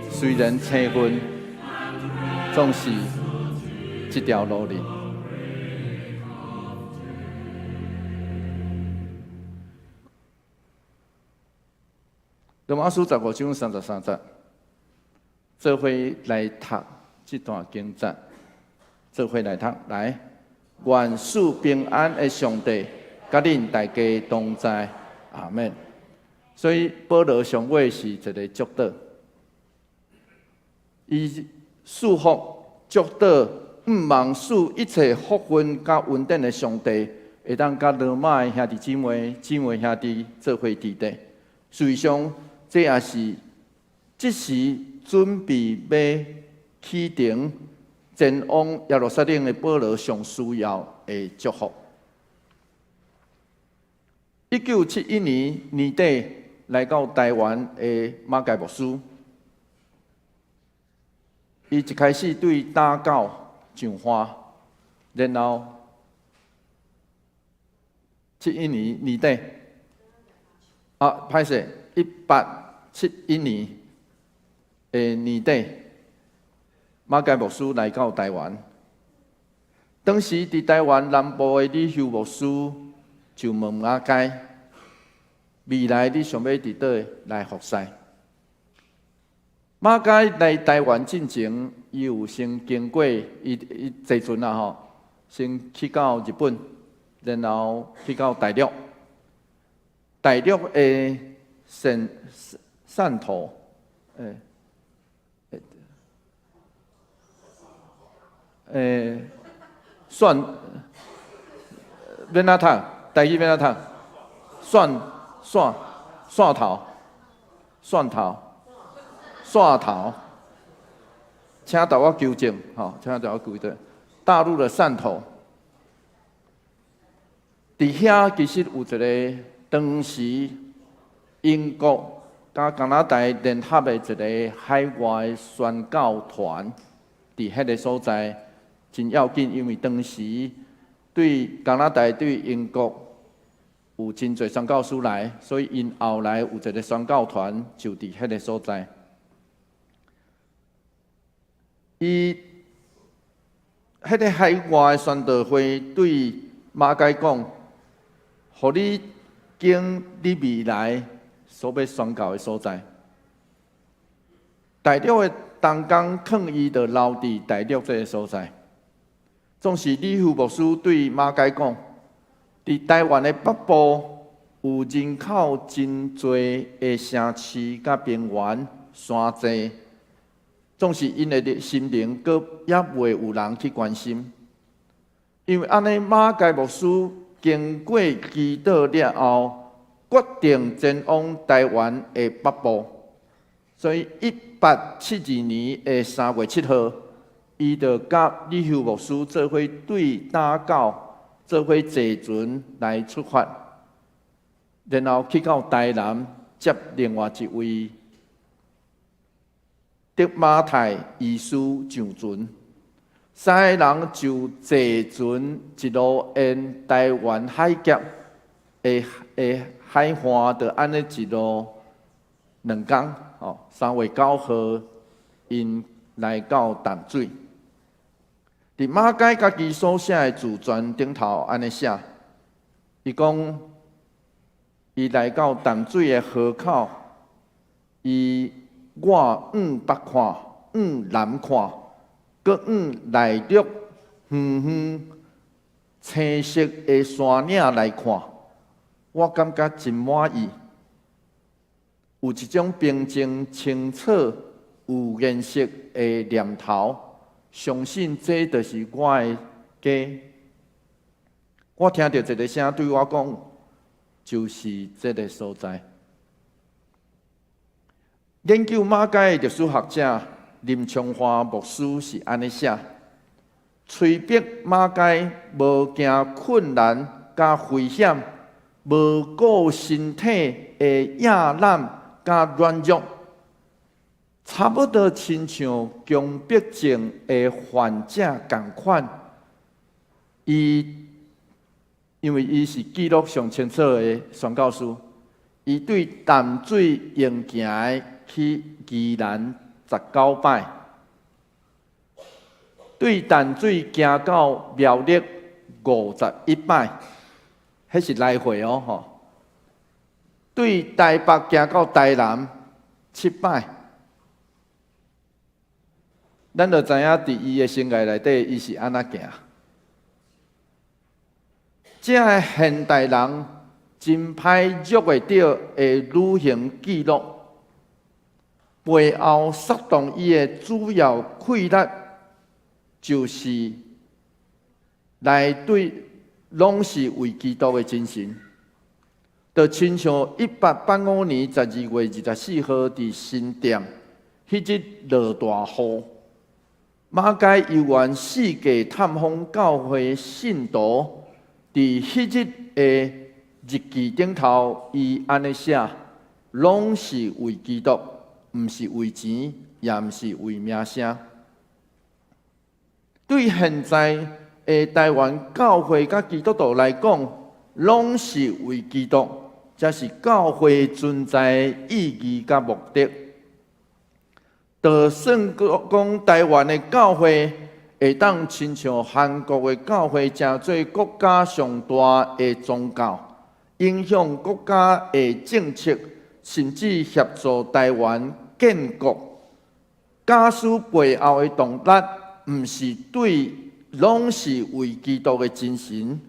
Speaker 3: 虽然青云，总是这条路哩。罗马书15章33节，做伙来读这段经节，做伙来读来。愿赐平安的上帝，甲恁大家同在，阿门。所以保罗上尾是一个祝祷，伊祝福祝祷，毋望使一切福分甲稳定的上帝，会当甲罗马的兄弟姊妹兄弟做伙伫地。事实上，这也是即时准备要启程前往耶路撒冷的保罗上需要的祝福。1971年年底来到台湾的马介牧师，伊一开始对打狗上花，然后71年年底歹势1871年的年底，马介牧师来到台湾。当时伫台湾南部的李修牧师就问马介：未来你想要伫倒来服侍？马介来台湾进前，伊有先经过伊坐船先去到日本，然后去到大陆。大陆的汕头，蒜免仔烫，台语免仔烫，蒜头，请大我纠正，请大我纠正，大陆的汕头，伫遐其实有一个当时英国甲加拿大联合的一个海外宣教团，伫迄个所在真要紧，因为当时对加拿大对英国有真侪宣教师来，所以因后来有一个宣教团就伫迄个所在。伊迄个海外宣道会对马介讲，互你经你未来所要宣教的所在。大陆的东港囥伊就留伫大陆这个所在。总是李副牧师对马介讲，伫台湾的北部有人口真多的城市甲平原山济。总是因的心灵，阁也袂有人去关心，因为安尼马介牧师经过祈祷了后，决定前往台湾的北部。所以1872年的3月7号，伊就甲李秀牧师做伙对打狗，做伙坐船来出发，然后去到台南接另外一位德马太医师上船，三个人就坐船一路沿台湾海峡的海岸，就安尼一路2天，3月9号因来到淡水。伫马介家己所写的自传顶头安尼写，伊讲伊来到淡水的河口，伊我往北看，往南看，搁往内陆远远青色的山岭来看，我感觉真满意。有一种平静、清澈、有颜色的念头，相信这就是我的家。我听到一个声对我讲，就是这个所在。研究马介的历史学者林昌华牧师是安尼写：催逼马介无惊困难甲危险，无顾身体的亚懒甲软弱，差不多亲像强迫症的患者同款。因为伊是记录上清楚的宣教师，伊对淡水用行的去宜兰19摆，对淡水行到苗栗51摆，迄是来回吼。对台北行到台南7摆，咱就知影伫伊的生涯内底，伊是安怎行。这个现代人真歹捉会到的旅行记录。背后煽动伊的主要溃力，就是内对拢是为基督的精神。就亲像1885年12月24号伫新店，迄日落大雨，马介游玩世界探访教会信徒，伫迄日的日记顶头，伊安尼写：拢是为基督。毋是为钱，也毋是为名声。对现在的台湾教会甲基督徒来讲，拢是为基督，这是教会存在的意义甲目的。就算讲台湾的教会会当亲像韩国的教会，成做国家上大的宗教，影响国家的政策。甚至协助台湾建国，假使背后的动力毋是对，拢是为基督的精神，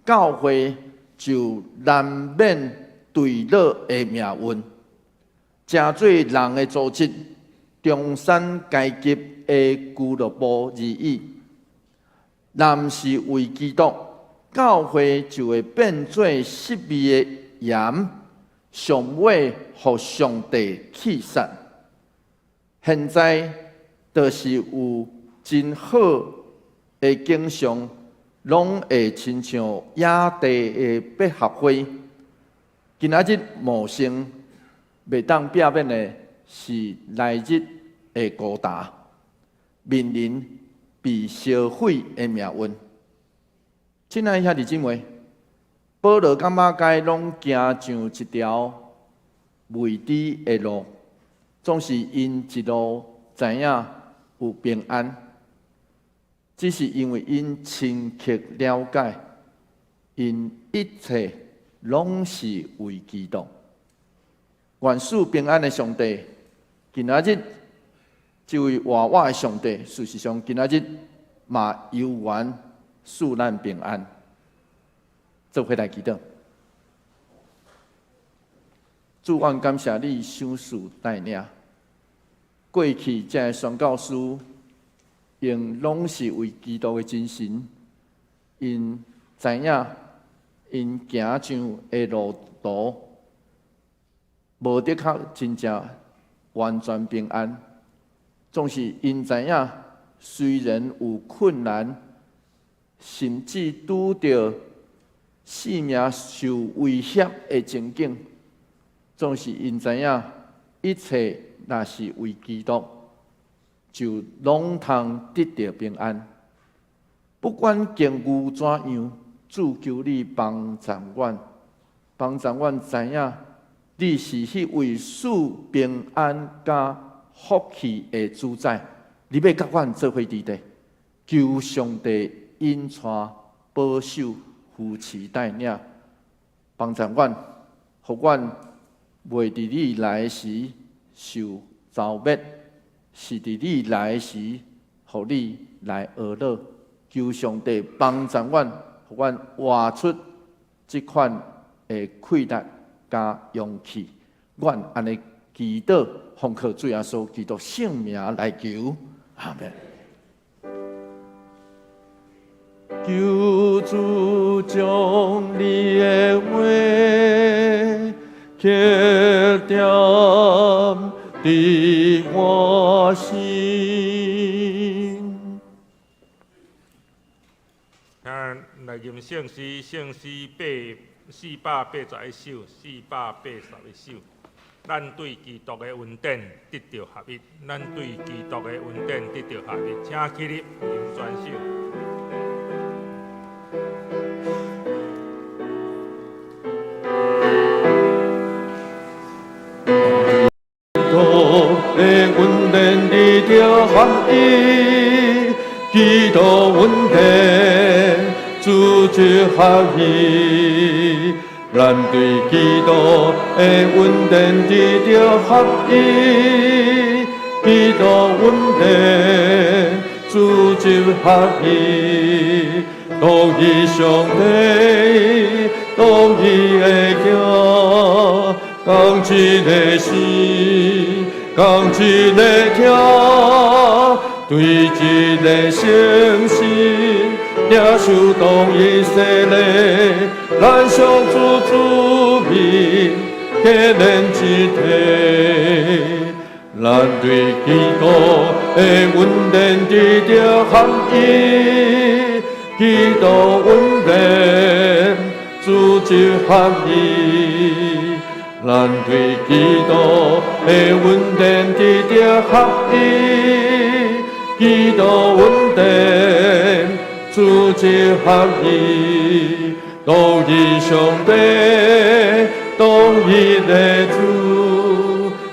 Speaker 3: 教会就难免坠落的命运。真做人的组织，中产阶级的俱乐部而已。若是为基督，教会就会变做失味的盐，上尾互上帝弃杀。现在就是有真好的景象，拢会亲像野地的百合花。今仔日茂盛，袂当避免的是来日的孤单，面临被烧毁的命运。亲爱兄弟姊妹，保罗感觉该拢行上一条未知的路，总是因一路知影有平安，只是因为因深刻了解，因一切拢是为基督。愿赐平安的上帝，今仔日这位活我的上帝，事实上今仔日嘛有缘赐咱平安。做伙来祈祷。主，愿感谢你赏赐带领。过去这个宣教师，因拢是为基督的精神，因知影因行上的路途，无的确真正完全平安。总是因知影，虽然有困难，甚至拄着性命受威胁的情景，总是因知影一切若是为基督，就拢通得到平安。不管境遇怎样，主求你帮助阮，帮助阮知影，你是迄位赐平安甲福气的主宰。你要甲阮做伙伫地，求上帝引带保守扶持带领，帮助阮，互阮袂伫你来时受遭灭，是伫你来时，互你来学乐。求上帝帮助阮，互阮活出即款的气力加勇气。阮安尼祈祷，奉靠主耶稣基督圣名来求，阿门。求主将你的话刻点伫我心。
Speaker 2: 来念圣诗，圣诗481首，481首。咱对基督的恩典得到合一，咱对基督的恩典得到合一，请起立念全首。
Speaker 3: 恩典得到合一，基督恩典主就合一，咱对基督的恩典得到合一，基督恩典主就合一，同一上帝，同一的家，同一的心。同一个听，对一个相信，领受同一洗礼，咱相主主名，结连一体。咱对基督的恩典得到合一，基督恩典主就合一。咱对基督的恩典得到合一，基督恩典主就合一，同一上帝，同一的主，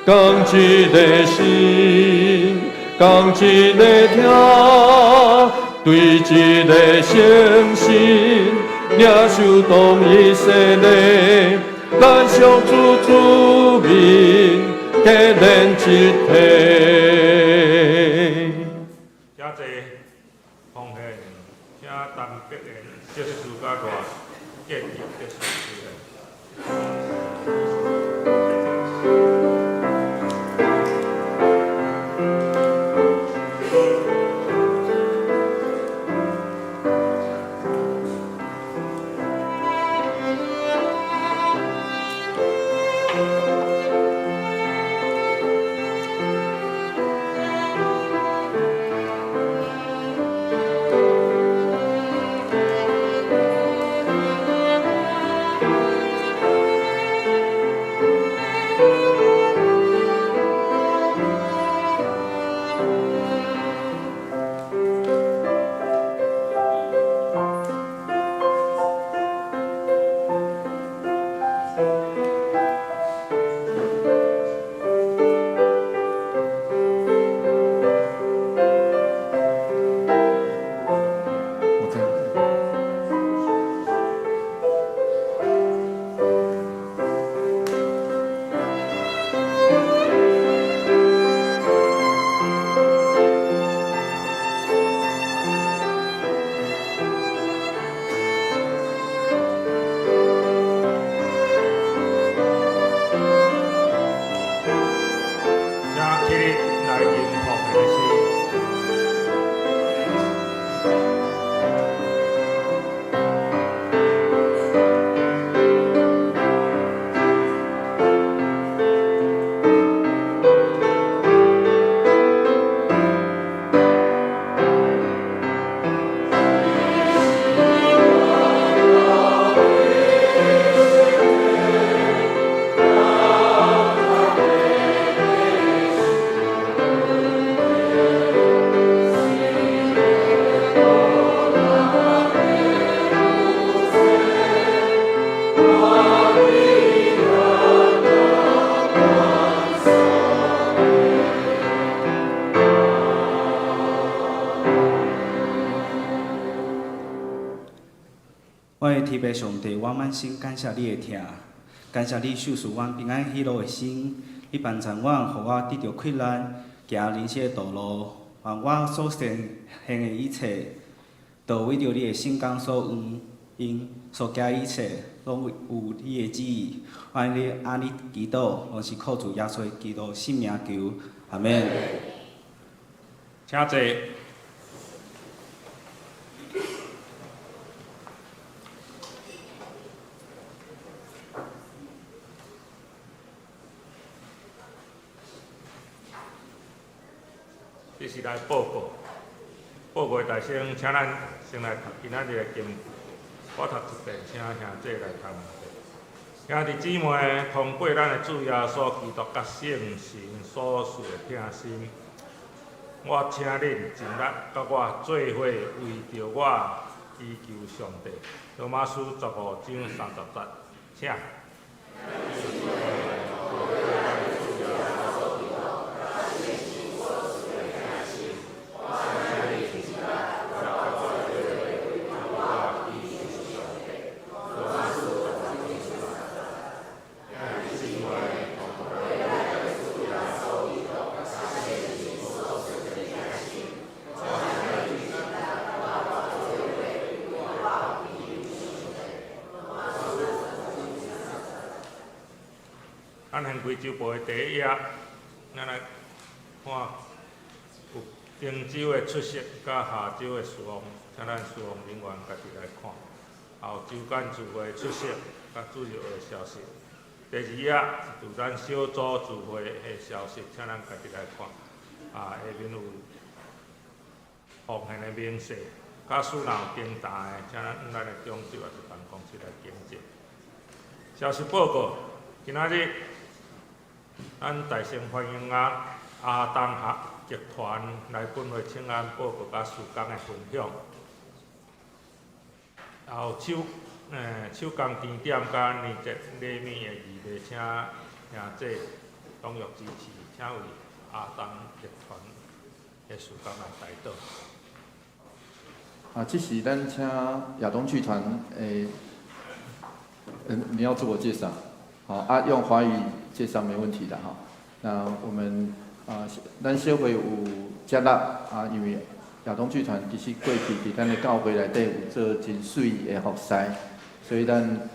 Speaker 3: 同一的心，同一的听，对一个相信，领受同一洗礼。咱相主主名，结连一体。
Speaker 2: 请坐，奉献，请陈必言结束甲大结业结束。
Speaker 4: 拜上帝，我满心感谢你的疼，感谢你授予阮平安喜乐的心，你帮助阮，互我得到困难，行人生的道路，愿我所行的一切，都为着你的圣光所因所行一切，拢有你的旨意。愿你安尼祈祷，拢是靠主耶稣基督圣名求，阿免。
Speaker 2: 请坐。这是来报告，报告的大声，请咱先来读今仔日的经，我读一遍，请兄弟来读一遍。兄弟姊妹，通过咱的主耶稣基督甲圣神所赐的疼心，我请恁尽力甲我做伙为着我祈求上帝。罗马书15章30节，请。咱现贵州部的第一页，咱来看有汀州的出席，甲下州的事务，请咱事务人员家己来看。后州干聚会出席，甲主要的消息。第二页就咱小组聚会的消息，请咱家己来看。下面有奉献的明细，甲属人登台的，请咱的中州也是办公室来检查。消息报告，今仔日。咱大声欢迎阿东集团来本会请安报告甲事工的分享。后手工甜点甲年节礼物的预备，请兄弟踊跃支持，请为阿东集团的事工来带导。
Speaker 3: 这是咱请亚东剧团你要自我介绍，好用华语介绍没问题的哈。那我们咱小会有接纳因为亚东剧团其实过去伫咱的教会内底有做真水的服饰，所以咱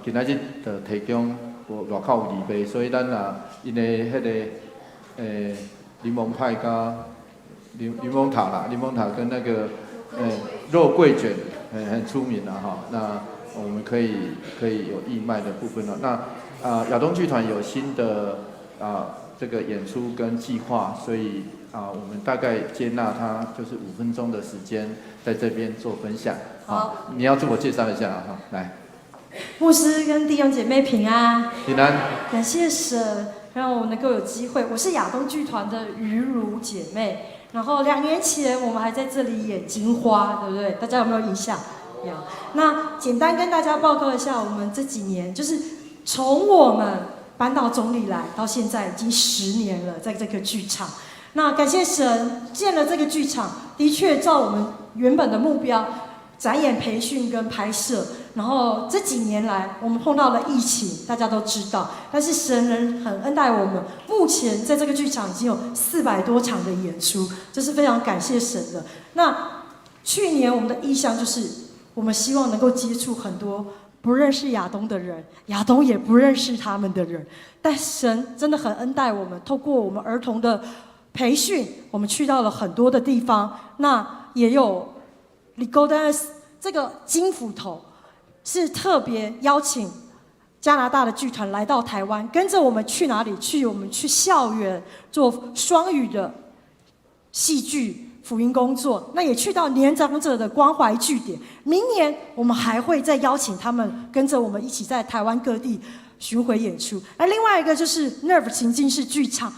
Speaker 3: 今仔日就提供外口有预备，所以咱因的迄个柠檬派加柠檬塔啦，柠檬塔跟那个肉桂卷很出名啦哈。那我们可以有义卖的部分了。那亚东剧团有新的这个演出跟计划，所以我们大概接纳他就是5分钟的时间，在这边做分享。好，你要自我介绍一下哈，来。
Speaker 5: 牧师跟弟兄姐妹平安，
Speaker 3: 平安。
Speaker 5: 感谢神让我能够有机会。我是亚东剧团的于如姐妹，然后2年前我们还在这里演金花，对不对？大家有没有印象？有。那简单跟大家报告一下，我们这几年就是从我们搬到中立来到现在已经10年了，在这个剧场。那感谢神建了这个剧场，的确照我们原本的目标，展演培训跟拍摄。然后这几年来，我们碰到了疫情，大家都知道，但是神人很恩待我们。目前在这个剧场已经有400多场的演出，这是非常感谢神的。那去年我们的意向就是，我们希望能够接触很多不认识亚东的人，亚东也不认识他们的人。但神真的很恩待我们，透过我们儿童的培训，我们去到了很多的地方。那也有 Ligodas 这个金斧头。是特别邀请加拿大的剧团来到台湾，跟着我们去哪里？我们去校园做双语的戏剧福音工作，那也去到年长者的关怀据点。明年我们还会再邀请他们跟着我们一起在台湾各地巡回演出。那另外一个就是 Nerve 情境式剧场，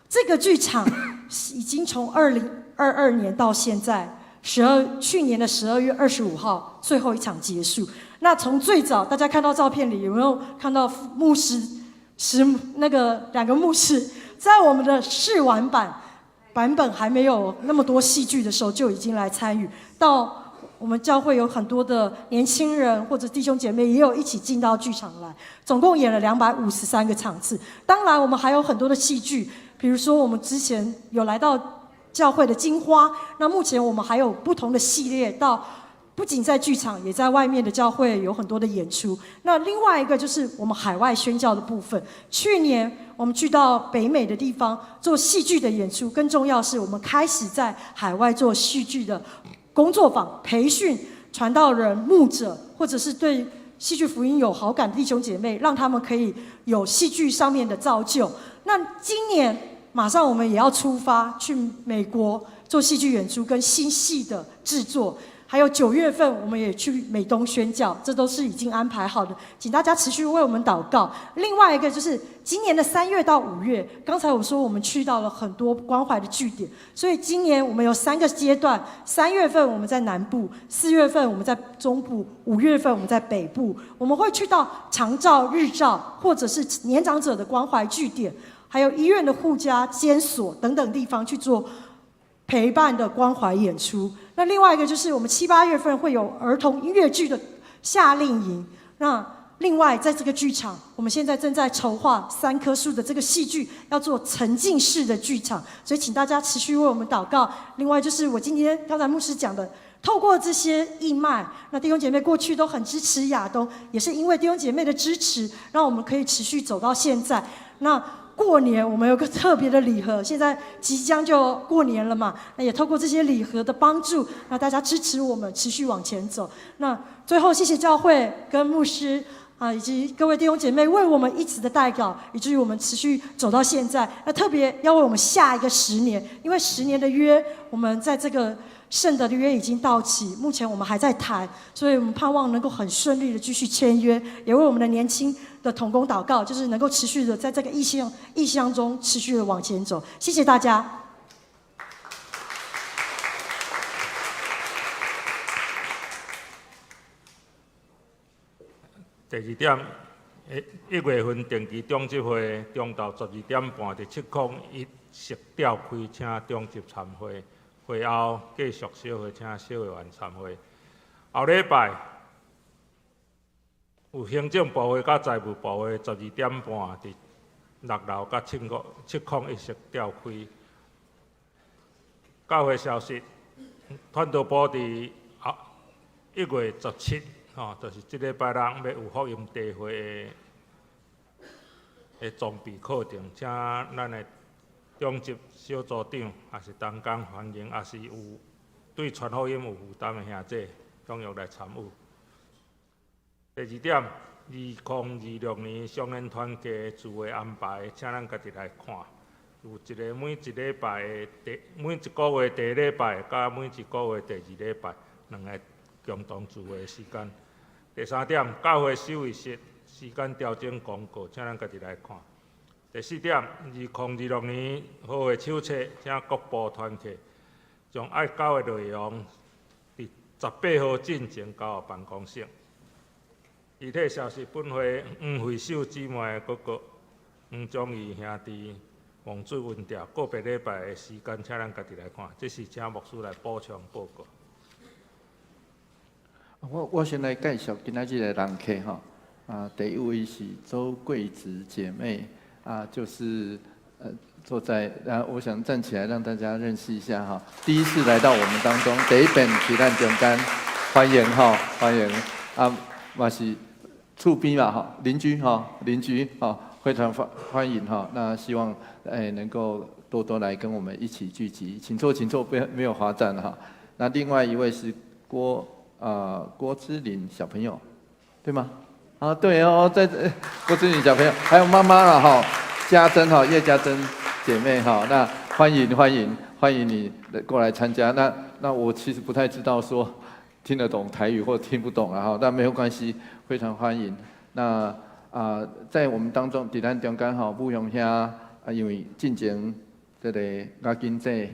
Speaker 5: 这个剧场已经从2022年到现在去年的12月25号最后一场结束。那从最早大家看到照片里有没有看到牧师那个2个牧师在我们的试玩版本还没有那么多戏剧的时候就已经来参与，到我们教会有很多的年轻人或者弟兄姐妹也有一起进到剧场来，总共演了253个场次。当然，我们还有很多的戏剧，比如说我们之前有来到教会的金花，那目前我们还有不同的系列到。不仅在剧场，也在外面的教会有很多的演出。那另外一个就是我们海外宣教的部分。去年我们去到北美的地方做戏剧的演出，更重要是我们开始在海外做戏剧的工作坊培训传道人、牧者，或者是对戏剧福音有好感的弟兄姐妹，让他们可以有戏剧上面的造就。那今年马上我们也要出发去美国做戏剧演出跟新戏的制作。还有9月份，我们也去美东宣教，这都是已经安排好的，请大家持续为我们祷告。另外一个就是今年的3月到5月，刚才我说我们去到了很多关怀的据点，所以今年我们有3个阶段：3月份我们在南部，4月份我们在中部，5月份我们在北部。我们会去到长照、日照，或者是年长者的关怀据点，还有医院的护家、监所等等地方去做陪伴的关怀演出。那另外一个就是我们7、8月份会有儿童音乐剧的夏令营。那另外在这个剧场，我们现在正在筹划3棵树的这个戏剧，要做沉浸式的剧场，所以请大家持续为我们祷告。另外就是我今天刚才牧师讲的，透过这些义卖，那弟兄姐妹过去都很支持亚东，也是因为弟兄姐妹的支持，让我们可以持续走到现在。那过年我们有个特别的礼盒，现在即将就过年了嘛，那也透过这些礼盒的帮助，那大家支持我们持续往前走。那最后谢谢教会跟牧师以及各位弟兄姐妹为我们一直的代祷，以至于我们持续走到现在。那特别要为我们下一个10年，因为10年的约，我们在这个圣德的约已经到期，目前我们还在谈，所以我们盼望能够很顺利的继续签约，也为我们的年轻的同工祷告，就是能够持续的在这个异象中持续的往前走。谢谢大家。
Speaker 2: 第2点，1月份定期中集会中昼12点半伫701食调开，请中集参会。会后继续小会，请小会员参会。后礼拜有行政部会甲财务部会12点半伫6楼甲701食调开。教会消息，传道部伫1月17，就是即礼拜六要有福音地会的装备课程，请咱的中级小组长，也是同工欢迎，也是有对传福音有负担的兄弟，踊跃来参与。第2点，2026年少年团契聚会安排，请咱家己来看。有每一礼拜的每一个月第1礼拜，甲每一个月第2礼拜2个共同聚会的时间。第3点，教会守卫室时间调整公告，请咱家己来看。第4点，2026年好的手册，请各部团契将爱交的内容，伫18号进前交予办公室。具体消息，本会黄惠秀姊妹哥哥、黄忠义兄弟、王水文调，个别礼拜的时间，请咱家己来看。这是请牧师来补充报告。
Speaker 3: 我先来介绍今仔日的人客哈。第一位是周桂子姐妹。就是坐在，我想站起来让大家认识一下哈。第一次来到我们当中，第一遍是咱中间，欢迎哈，欢迎嘛是厝边嘛哈，邻居哈，邻居哈，非常欢迎哈。那希望能够多多来跟我们一起聚集，请坐，请坐，没有罚站哈。那另外一位是郭之琳小朋友，对吗？对哦，在郭之琳小朋友，还有妈妈了哈，嘉珍哈，叶嘉珍姐妹哈，那欢迎你过来参加。那我其实不太知道说听得懂台语或听不懂哈，但没有关系，非常欢迎。那在我们当中，伫咱中间哈，武勇兄因为进前这个亚金节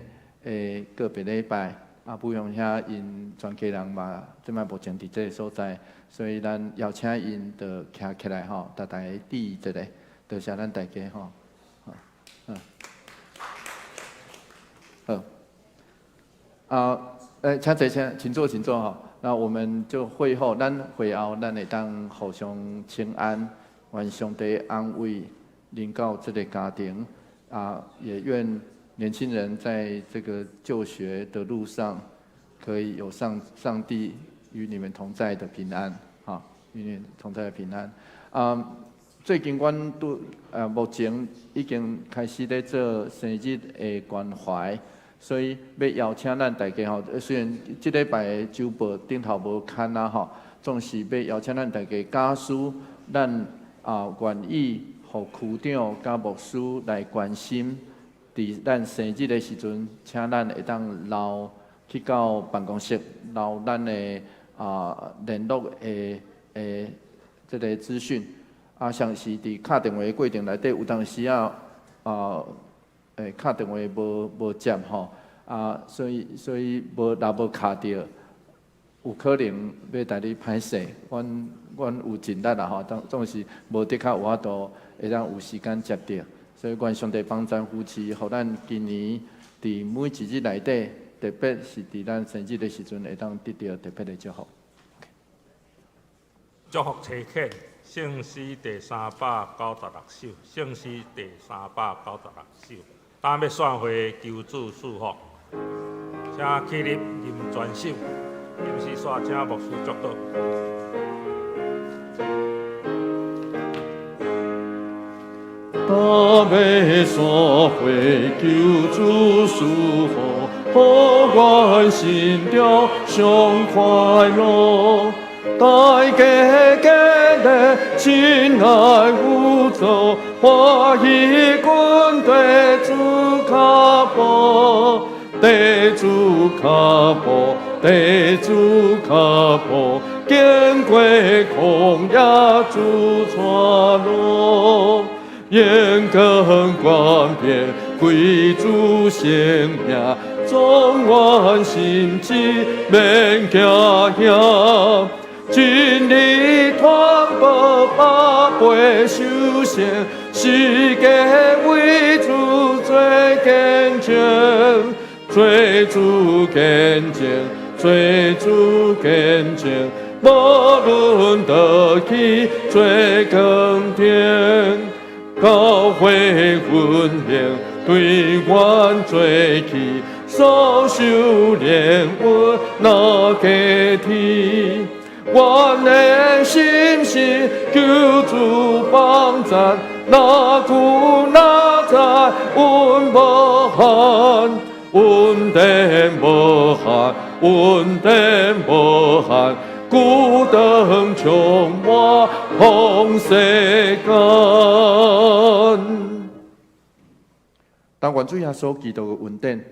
Speaker 3: 个别礼拜。武勇兄因全家人嘛，即摆目前伫这个所在，所以咱邀请因就徛起来吼，大家致一个，多谢咱大家吼，好，请坐，请坐吼。那我们就会后，咱会后，咱会当互相请安，愿上帝安慰临到这个家庭啊，也愿年轻人在这个就学的路上，可以有上帝与你们同在的平安，哈，与你们同在的平安。啊，最近阮目前已经开始咧做生日的关怀。所以要邀请咱大家吼，虽然即礼拜的周报顶头无刊啊吼，总是要邀请咱大家家属，咱愿意互区长甲牧师来关心，伫咱生日的时阵，请咱会当留去到办公室留咱的联络的这个资讯，像是伫敲电话的过程内底，有当时敲电话无接吼，所以若无敲到，有可能要带你歹势。阮有尽力啦吼，总是无的确有法度会当有时间接到，所以愿上帝帮咱夫妻，互咱今年伫每一日内底，特别是伫咱生日的时阵，会当得到特别的祝福。
Speaker 2: 祝福车恳，圣诗第396首，圣诗第396首。当要选会求主赐福，请起立吟全首，吟诗煞请牧师祝祷。
Speaker 3: 当要选会求主赐福，好愿心中上快乐。大家家的亲爱有助，欢喜滚地主脚步，地主脚步，地主脚步，经过旷野主传路，眼光冠冕归主性命，总愿心志免惊险。真理传播，百倍修成，世界为主做见证，做主见证，做主见证，无论倒去做更甜，教会运命对阮做起，所修炼我那家天。阮的心是求主帮助，哪苦哪在阮无限，阮的无限，阮的无限，孤灯充满红世间。当愿主耶稣基督的恩典，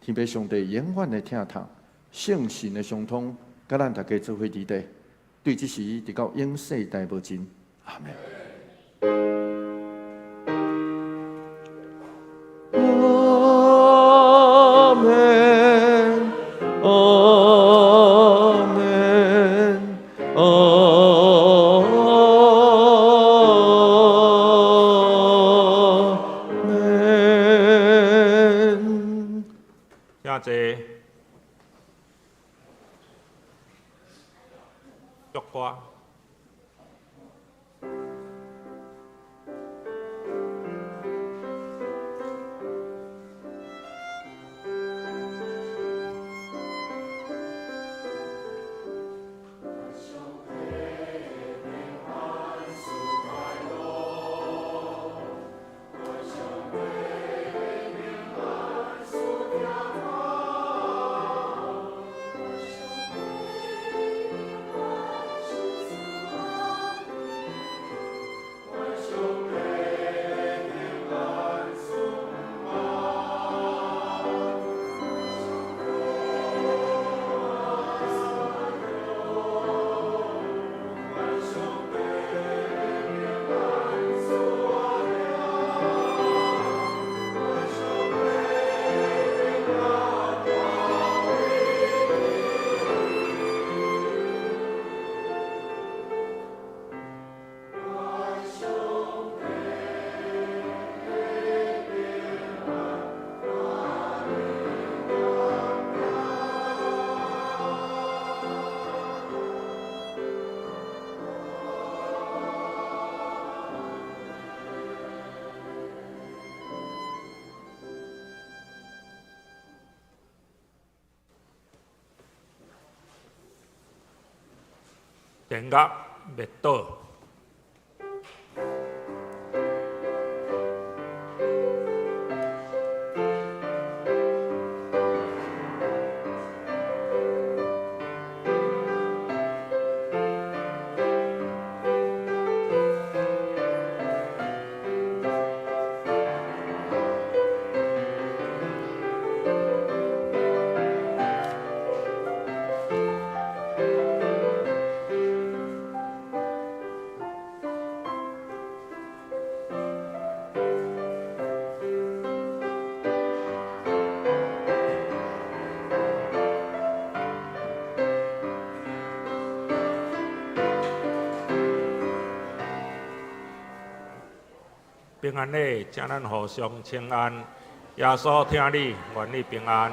Speaker 3: 天父上帝永远的听透，圣神的相通，甲咱大家做伙伫地。对这时直到永世代无尽，阿门。阿门，阿门，阿门。
Speaker 2: 请坐。祝歌。电压灭倒。平安礼，请咱互相请安。耶稣听你，愿你平安。